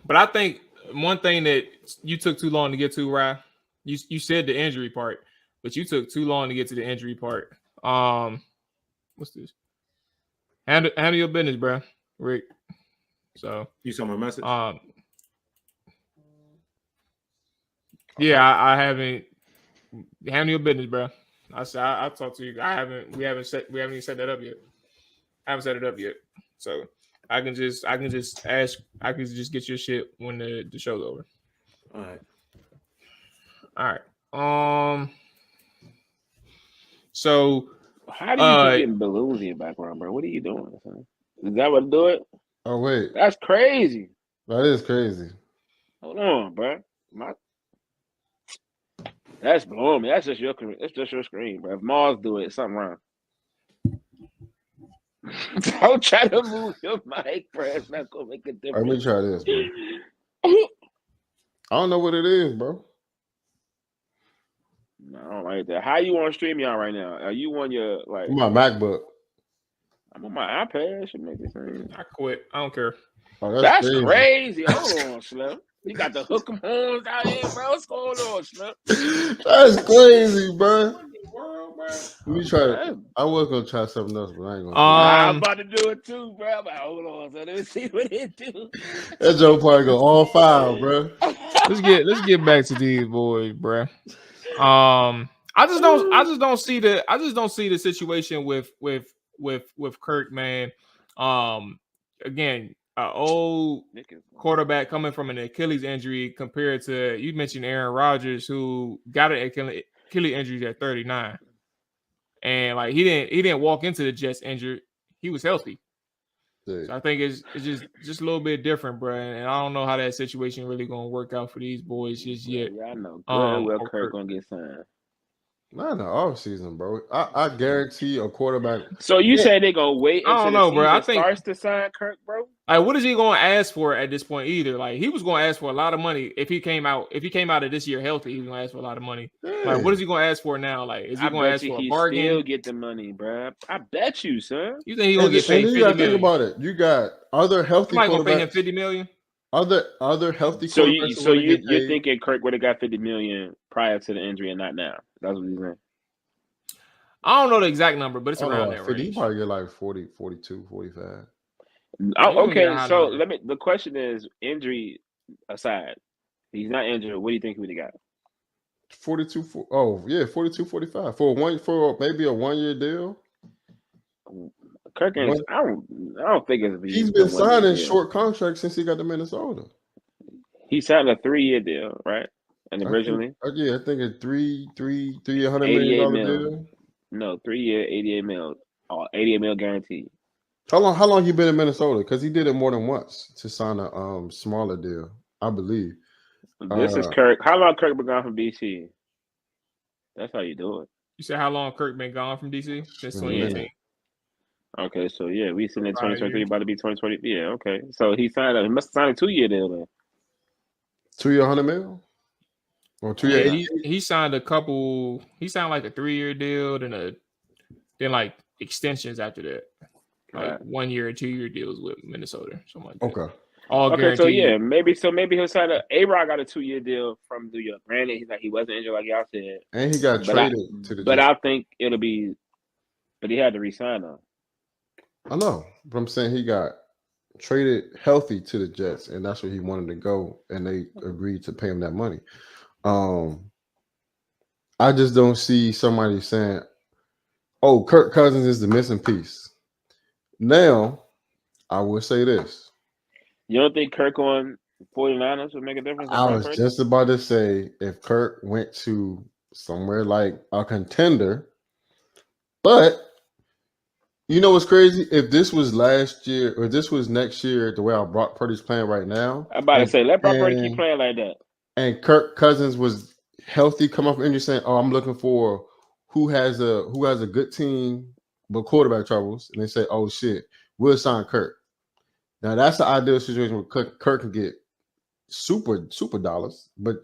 But I think one thing that you took too long to get to, Ryan, you said the injury part, but you took too long to get to the injury part. What's this? Handle your business, bro, Rick. So you saw my message. Yeah, I haven't. Handle your business, bro. I talked to you. We haven't even set that up yet. I haven't set it up yet. So I can just get your shit when the show's over. All right. So how do you keep getting balloons in your background, bro? What are you doing? Son? Is that what do it? Oh wait, that's crazy. That is crazy. Hold on, bro. That's blowing me. That's just your screen, bro. If Mars do it, something wrong. Don't try to move your mic, bro. It's not gonna make a difference. Let me try this, bro. I don't know what it is, bro. No, I don't like that. How you on StreamYard right now? Are you on your like my MacBook? I'm on my iPad. Should make it sense. I quit. I don't care. Oh, that's crazy. Hold on, Slim. You got the hook 'em horns out here, bro. What's going on, Slim? That's crazy, bro. Let me try it. I was gonna try something else, but I ain't gonna. I'm about to do it too, bro. I'm like, hold on, so let me see what it do. That joke probably go all foul, bro. Let's get back to these boys, bro. I just don't see the situation with Kirk, man. Again, an old quarterback coming from an Achilles injury compared to, you mentioned Aaron Rodgers, who got an Achilles injury at 39, and like he didn't walk into the Jets injured. He was healthy. So I think it's just a little bit different, bro. And I don't know how that situation really gonna work out for these boys just yet. Yeah, I know. Kirk gonna get signed. Not in the off season, bro. I guarantee a quarterback. So you said they gonna wait until I don't know, bro. I think starts to sign Kirk, bro. Like, what is he gonna ask for at this point? Either like he was gonna ask for a lot of money if he came out of this year healthy. He was gonna ask for a lot of money. Yeah. Like, what is he gonna ask for now? Like, is he gonna ask for a bargain? Still get the money, bro. I bet you, son. You think he gonna get paid $50 million? Think about it. You got other healthy. Somebody gonna pay him $50 million. Other healthy. So you're thinking Kirk would have got $50 million prior to the injury and not now? That's what he's saying. I don't know the exact number, but it's around that range. He probably get like 40, 42, 45. Oh, okay, so the question is, injury aside, he's not injured. What do you think he would have got? 42. 42, 45 for maybe a 1 year deal. Kirk, I don't think it's. He's been signing short contracts since he got to Minnesota. He signed a 3-year deal, right? And originally, I think a $300 million deal. No, 3 year, 88 mil, 88 mil guaranteed. How long you been in Minnesota? Because he did it more than once to sign a smaller deal, I believe. This is Kirk. How long Kirk been gone from DC? That's how you do it. You said how long Kirk been gone from DC? Since 2018. Okay, so yeah, we sitting in 2023, about to be 2020. Yeah, okay. So he signed up. He must have signed a 2-year deal then. 2 year, 100 mil? Or 2 year? Yeah, he signed a couple. He signed like a 3-year deal, then like extensions after that, like 1 year or 2 year deals with Minnesota, something like that. Okay. All guaranteed. So yeah, maybe he'll sign A-Rod got a 2-year deal from New York. Granted, he wasn't injured like y'all said, and he got traded to the. But I think it'll be. But he had to resign though. I know, but I'm saying he got traded healthy to the Jets, and that's where he wanted to go, and they agreed to pay him that money. I just don't see somebody saying, "Oh, Kirk Cousins is the missing piece." Now, I will say this: you don't think Kirk on 49ers would make a difference? I was just about to say if Kirk went to somewhere like a contender, but. You know what's crazy? If this was last year or this was next year, the way our Brock Purdy's playing right now, I'm about to say let Brock Purdy keep playing like that. And Kirk Cousins was healthy, come off injury, saying, "Oh, I'm looking for who has a good team but quarterback troubles," and they say, "Oh shit, we'll sign Kirk." Now that's the ideal situation where Kirk can get super dollars, but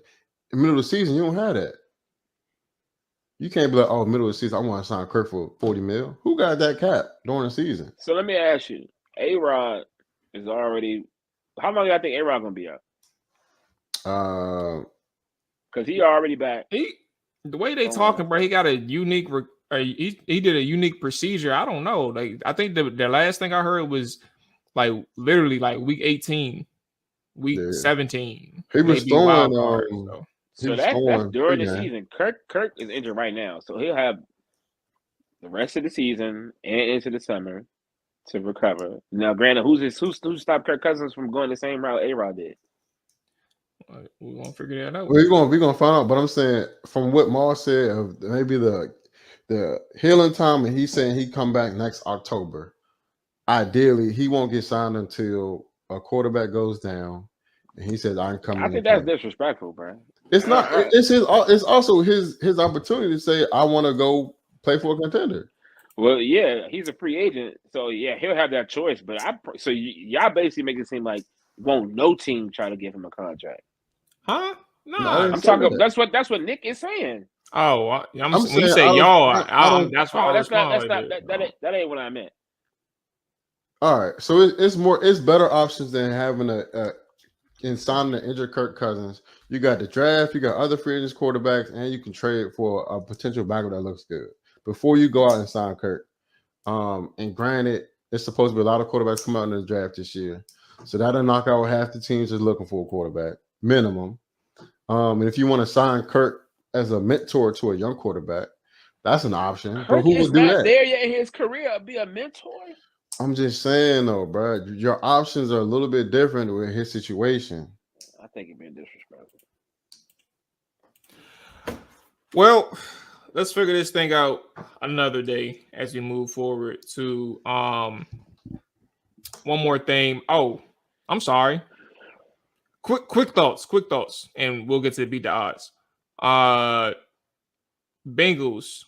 in the middle of the season, you don't have that. You can't be like, "Oh, middle of the season, I want to sign Kirk for 40 mil." Who got that cap during the season? So let me ask you, A-Rod is already. How long do I think A-Rod gonna be out? Because he already back. The way they talking, bro, he got a unique. He did a unique procedure. I don't know. Like I think the last thing I heard was like literally like week 18, week 17. He was throwing. So that's during the season. Kirk is injured right now, so he'll have the rest of the season and into the summer to recover. Now, granted, who stopped Kirk Cousins from going the same route A-Rod did? We're gonna figure that out. We're gonna find out. But I'm saying from what Mual said, of maybe the healing time, and he's saying he come back next October. Ideally, he won't get signed until a quarterback goes down, and he says, "I'm coming." I think that's disrespectful, bro. It's not. It's his. It's also his opportunity to say, "I want to go play for a contender." Well, yeah, he's a free agent, so yeah, he'll have that choice. But y'all basically make it seem like won't no team try to give him a contract, huh? No, I'm talking. That's what Nick is saying. Oh, when you say y'all, that's why that ain't what I meant. All right, so it's better options than having in signing an injured Kirk Cousins. You got the draft, you got other free agents, quarterbacks, and you can trade for a potential backup that looks good before you go out and sign Kirk. And granted, it's supposed to be a lot of quarterbacks come out in the draft this year, so that'll knock out half the teams that's looking for a quarterback minimum. And if you want to sign Kirk as a mentor to a young quarterback, that's an option. Kirk but who would do that? There yet in his career, be a mentor. I'm just saying though, bro, your options are a little bit different with his situation. I think he's being disrespectful. Well, let's figure this thing out another day as we move forward to one more thing. Oh, I'm sorry. Quick thoughts, and we'll get to beat the odds. Bengals.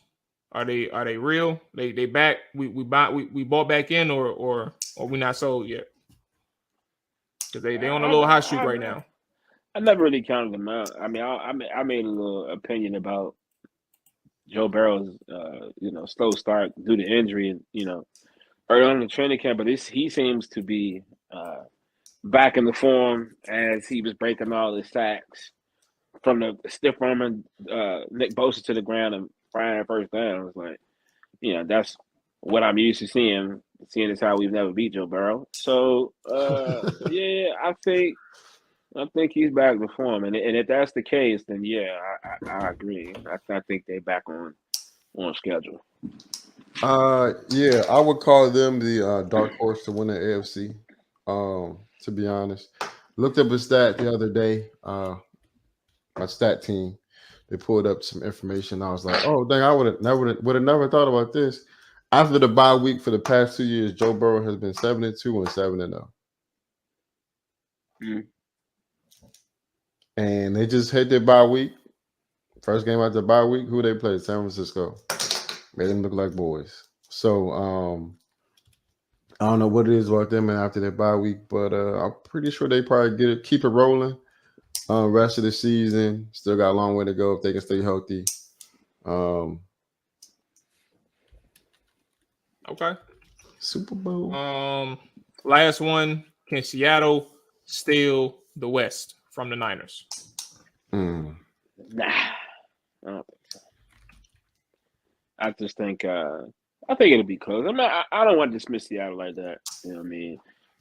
Are they real? They back? We bought back in, or we not sold yet? Because they on a little hot streak right now. I never really counted them out. I mean, I made a little opinion about Joe Burrow's slow start due to injury, and early on in the training camp. But he seems to be back in the form as he was breaking all his sacks from the stiff arming Nick Bosa to the ground and frying first down. It's like, that's what I'm used to seeing as how we've never beat Joe Burrow. So, yeah, I think he's back to form. And if that's the case, then, yeah, I agree. I think they're back on schedule. Yeah, I would call them the dark horse to win the AFC, to be honest. Looked up a stat the other day, my stat team. they pulled up some information. I was like, oh dang, I would have never thought about this. After the bye week for the past 2 years, Joe Burrow has been 7-2 and 7-0. And they just hit their bye week. First game after the bye week, who they played? San Francisco. Made them look like boys. So I don't know what it is about them and after their bye week, but I'm pretty sure they probably keep it rolling. Rest of the season, still got a long way to go if they can stay healthy. Okay. Super Bowl. Last one. Can Seattle steal the West from the Niners? Nah, I don't think so. I just think I think it'll be close. I don't want to dismiss Seattle like that. You know what I mean?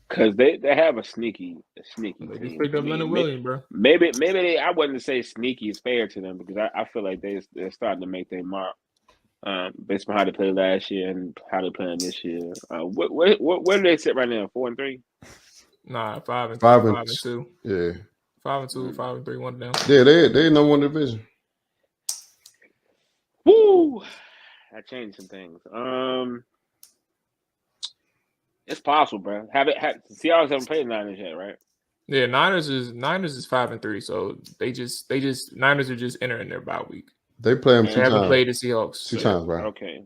Because they have a sneaky They team. just picked up Leonard Williams, bro. Maybe I wouldn't say sneaky is fair to them because I feel like they're starting to make their mark based on how they played last year and how they're playing this year. Where do they sit right now? 4-3? Nah, 5-2. 5-2. Yeah. 5-2, 5-3, one down. Yeah, they number one division. Woo! That changed some things. It's possible, bro. Seahawks haven't played the Niners yet, right? Yeah, Niners is 5-3, so they just Niners are just entering their bye week. They play them They 2 haven't times. played the Seahawks. 2 times, bro. Okay.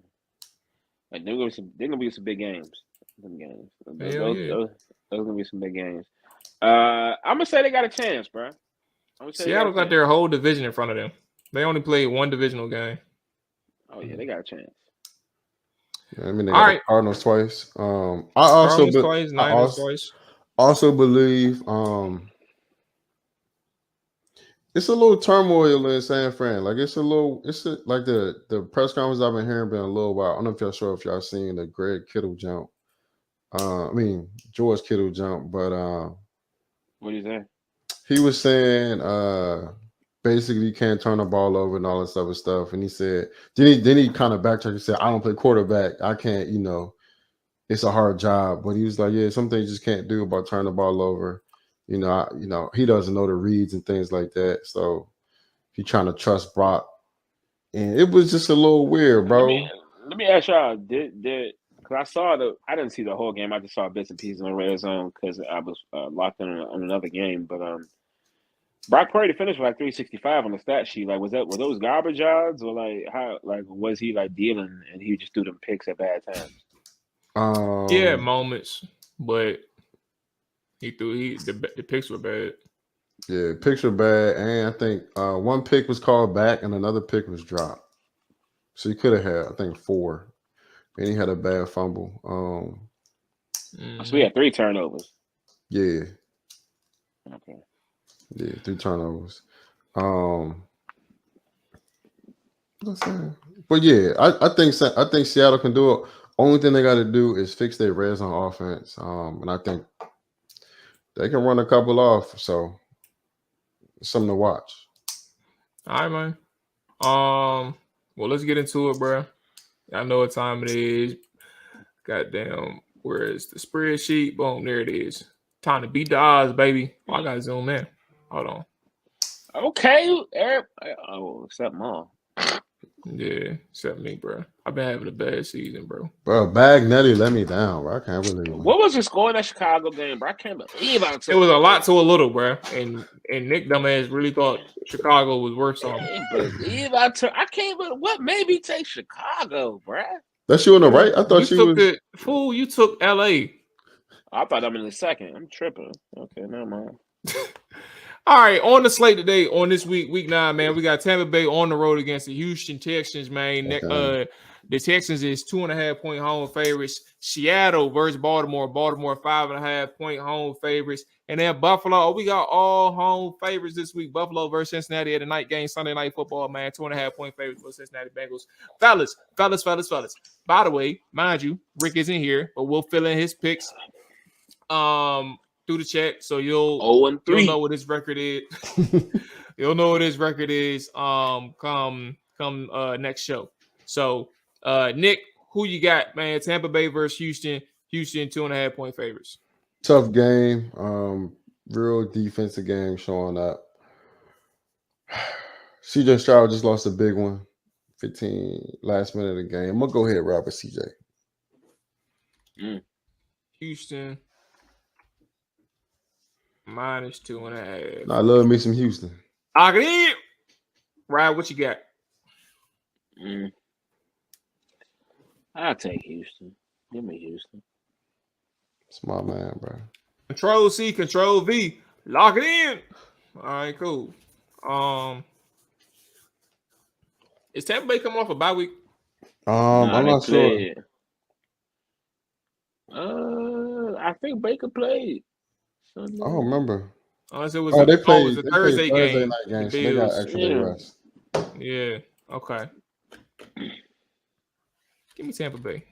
Like they're gonna be some big games. Them games. Hell yeah. Those gonna be some big games. I'm gonna say they got a chance, bro. Seattle got their whole division in front of them. They only played one divisional game. Oh yeah, they got a chance. Yeah, I mean, they All got right. the Cardinals twice. Niners twice. Also believe it's a little turmoil in San Fran. Like like the press conference I've been hearing been a little while. I don't know if y'all sure if y'all seen the Greg Kittle jump. George Kittle jump, but What do you say? he was saying basically you can't turn the ball over and all this other stuff. And he said, then he kind of backtracked and said, I don't play quarterback. I can't, it's a hard job. But he was like, yeah, some things you just can't do about turning the ball over. He doesn't know the reads and things like that. So he's trying to trust Brock. And it was just a little weird, bro. Let me ask y'all, because I didn't see the whole game. I just saw bits and pieces on Red Zone because I was locked in on another game. But Brock Purdy finished with like 365 on the stat sheet. Like, were those garbage odds or was he like dealing and he just threw them picks at bad times? Yeah, moments, but the picks were bad. Yeah, picks were bad, and I think one pick was called back and another pick was dropped. So he could have had, I think, 4. And he had a bad fumble. So we had 3 turnovers. Yeah. Okay. Yeah, 3 turnovers. But yeah, I think Seattle can do it. Only thing they got to do is fix their red zone offense. And I think they can run a couple off. So it's something to watch. All right, man. Well, let's get into it, bro. I know what time it is. Goddamn, where is the spreadsheet? Boom, there it is. Time to beat the odds, baby. Oh, I gotta zoom in. Hold on. Okay, except Mual. Yeah, except me, bro. I've been having a bad season, bro. Bro, Bagnetti let me down, bro. I can't believe it. What was the score in that Chicago game, bro? I can't believe I took it was a lot to a little, bro. And Nick dumbass really thought Chicago was worse on him. I can't believe what made me take Chicago, bro. That's you on the right? I thought you was fool. You took LA. I thought I'm in the second. I'm tripping. Okay, never mind. All right, on the slate today, on this week 9, man, we got Tampa Bay on the road against the Houston Texans, man. Okay. The Texans is 2.5-point home favorites. Seattle versus Baltimore. Baltimore 5.5-point home favorites. And then Buffalo, we got all home favorites this week. Buffalo versus Cincinnati at the night game, Sunday Night Football, man. 2.5-point favorites for Cincinnati Bengals. Fellas. By the way, mind you, Rick isn't here, but we'll fill in his picks through the chat, so you'll know what his record is. You'll know what his record is come next show. So Nick, who you got, man? Tampa Bay versus Houston. Houston 2.5-point favorites. Tough game. Real defensive game showing up. CJ Stroud just lost a big one. 15 last minute of the game. I'm gonna go ahead, Robert CJ. Houston -2.5. I love me some Houston. Agreed. Ryan, what you got? I'll take Houston. Give me Houston. It's my man, bro. Control C, Control V. Lock it in. All right, cool. Is Tampa Bay coming off a bye week? I'm not sure. I think Baker played. I don't remember. Unless it was they played. it was a They Thursday played Thursday game. night game, The so they got Bills. extra day rest. Yeah. Okay. Give me Tampa Bay.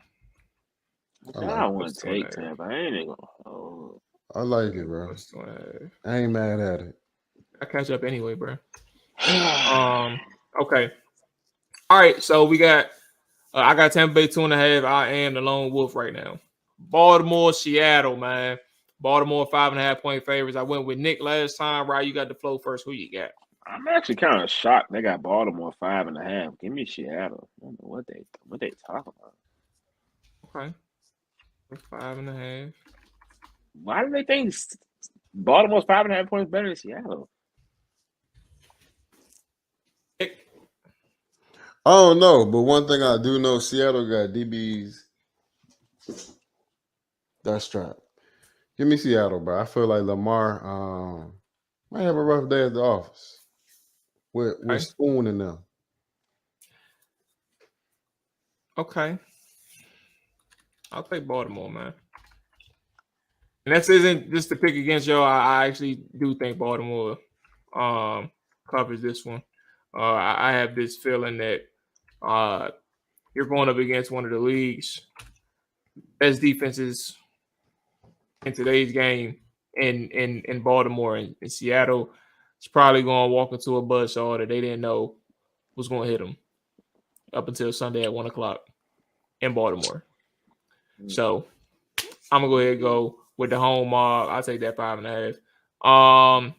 I want to take Tampa. I ain't gonna. I like it, bro. I ain't mad at it. I catch up anyway, bro. Okay. All right. So we got. I got Tampa Bay 2.5. I am the lone wolf right now. Baltimore, Seattle, man. Baltimore 5.5-point favorites. I went with Nick last time. Right, you got the flow first. Who you got? I'm actually kind of shocked they got Baltimore 5.5. Give me Seattle. I don't know what they talking about. Okay. 5.5. Why do they think Baltimore's 5.5 points better than Seattle? I don't know, but one thing I do know, Seattle got DBs. That's strap. Give me Seattle, bro. I feel like Lamar might have a rough day at the office with Spoon in them. Okay. I'll take Baltimore, man. And that isn't just to pick against y'all. I actually do think Baltimore covers this one. I have this feeling that you're going up against one of the league's best defenses in today's game in Baltimore and Seattle. It's probably going to walk into a buzzsaw that they didn't know was going to hit them up until Sunday at 1:00 in Baltimore. So I'm going to go ahead and go with the home mob. I'll take that 5.5.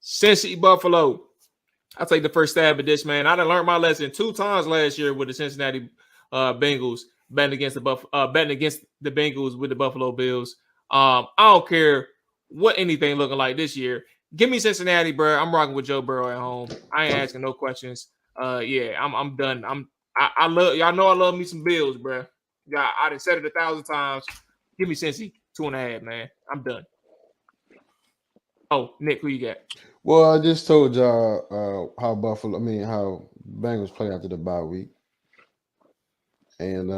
Cincy Buffalo. I'll take the first stab at this, man. I done learned my lesson 2 times last year with the Cincinnati Bengals betting against the Bengals with the Buffalo Bills. I don't care what anything looking like this year. Give me Cincinnati, bro. I'm rocking with Joe Burrow at home. I ain't asking no questions. I'm done. I love y'all know I love me some Bills, bro. Yeah, I done said it 1,000 times. Give me Cincy 2.5, man. I'm done. Oh, Nick, who you got? Well, I just told y'all how Bengals play after the bye week. And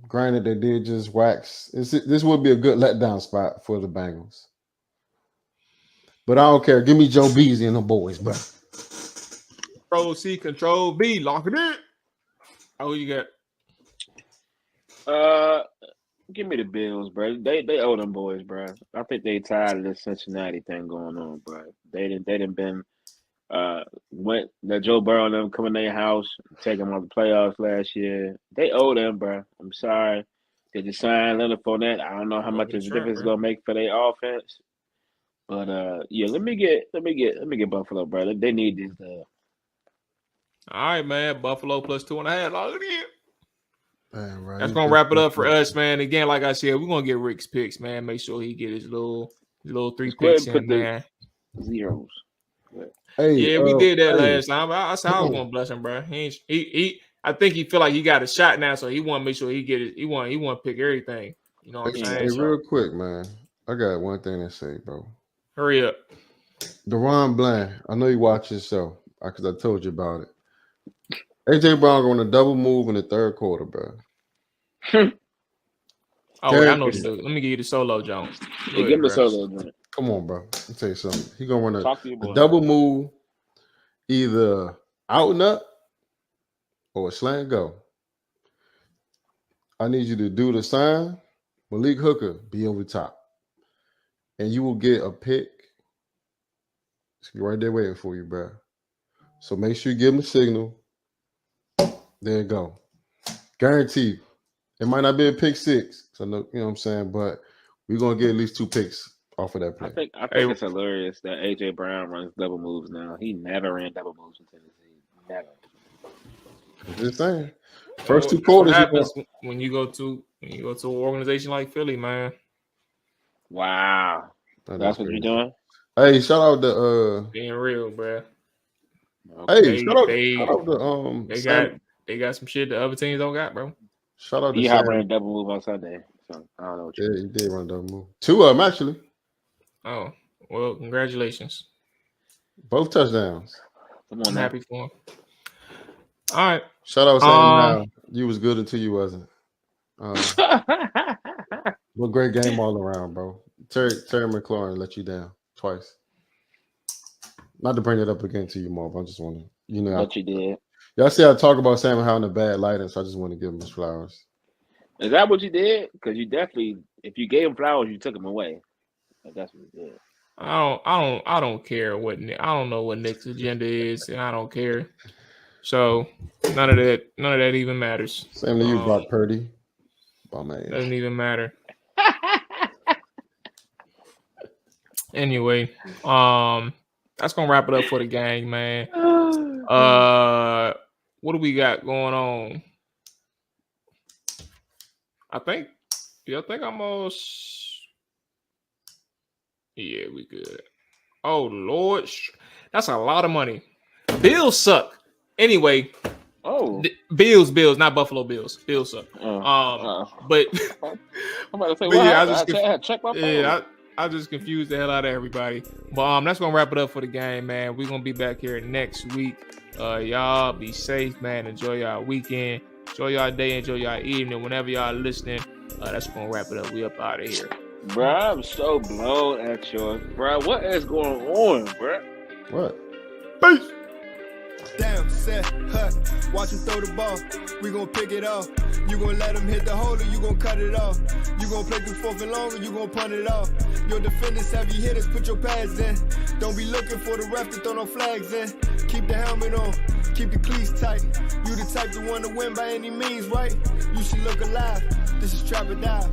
granted, they did just wax. This would be a good letdown spot for the Bengals. But I don't care. Give me Joe Beasley and the boys, bro. Control C, Control B. Lock it in. Who you got? Give me the Bills, bro. They owe them boys, bro. I think they tired of this Cincinnati thing going on, bro. They didn't been went that Joe Burrow and them coming to their house, take them on the playoffs last year. They owe them, bro. I'm sorry. They just signed Leonard Fournette. I don't know how much of a difference it's gonna make for their offense. But let me get Buffalo, bro. They need this. All right, man. Buffalo plus 2.5. Lock it in. Man, right. That's gonna wrap it up for us, man. Again, like I said, we're gonna get Rick's picks, man. Make sure he get his little 3 picks in, man. Zeros. Hey, we did that last time. I said I was gonna bless him, bro. I think he feel like he got a shot now, so he want to make sure he get it. He want to pick everything. You know what I'm saying? Hey, real quick, man. I got one thing to say, bro. Hurry up. Deron Bland. I know you watch this show because I told you about it. AJ Brown going to double move in the 3rd quarter, bro. I know. Let me give you the solo, Jones. Give him the solo, Jones. Come on, bro. Let me tell you something. He going to run a double move, either out and up or a slant go. I need you to do the sign. Malik Hooker, be over top. And you will get a pick. It's right there waiting for you, bro. So make sure you give him a signal. There you go. Guaranteed. It might not be a pick 6. So no, you know what I'm saying? But we're going to get at least 2 picks off of that play. I think it's hilarious that AJ Brown runs double moves now. He never ran double moves in Tennessee. Never. I'm just saying. First two quarters. What happens when you go to an organization like Philly, man? Wow. That's what you're doing? Hey, shout out to Being real, bro. Hey, shout out to they got some shit the other teams don't got, bro. Shout out to He Sam. ran a double move on Sunday. So I don't know what Yeah, he did run a double move. Two of them actually. Oh, well, congratulations. Both touchdowns. Come on, I'm now. happy for him. All right. Shout out Sam. You was good until you wasn't. What great game all around, bro. Terry McLaurin let you down twice. Not to bring it up again to you, Marv. I just want to, But you did. Y'all see I talk about Sam Howell in a bad light, and so I just want to give him his flowers. Is that what you did? Because you definitely, if you gave him flowers, you took him away. That's what you did. I don't care I don't know what Nick's agenda is, and I don't care. So none of that even matters. Same to you, Brock Purdy. Oh man, doesn't even matter. Anyway, that's gonna wrap it up for the gang, man. What do we got going on? I think almost. Yeah, we good. Oh Lord, that's a lot of money. Bills suck. Anyway, Bills, not Buffalo Bills. Bills suck. But I'm about to say, I just confused the hell out of everybody. But that's gonna wrap it up for the game, man. We're gonna be back here next week. Y'all be safe, man. Enjoy y'all weekend. Enjoy y'all day. Enjoy y'all evening. Whenever y'all listening, that's gonna wrap it up. We up out of here. Bro, I'm so blown at yours. Bro, what is going on, bro? What? Peace. Damn, set, hut, watch him throw the ball. We gon' pick it off. You gon' let him hit the hole or you gon' cut it off. You gon' play through 4th and long or you gon' punt it off. Your defenders, heavy hitters, put your pads in. Don't be looking for the ref to throw no flags in. Keep the helmet on, keep the cleats tight. You the type to want to win by any means, right? You should look alive. This is Trap or Dive.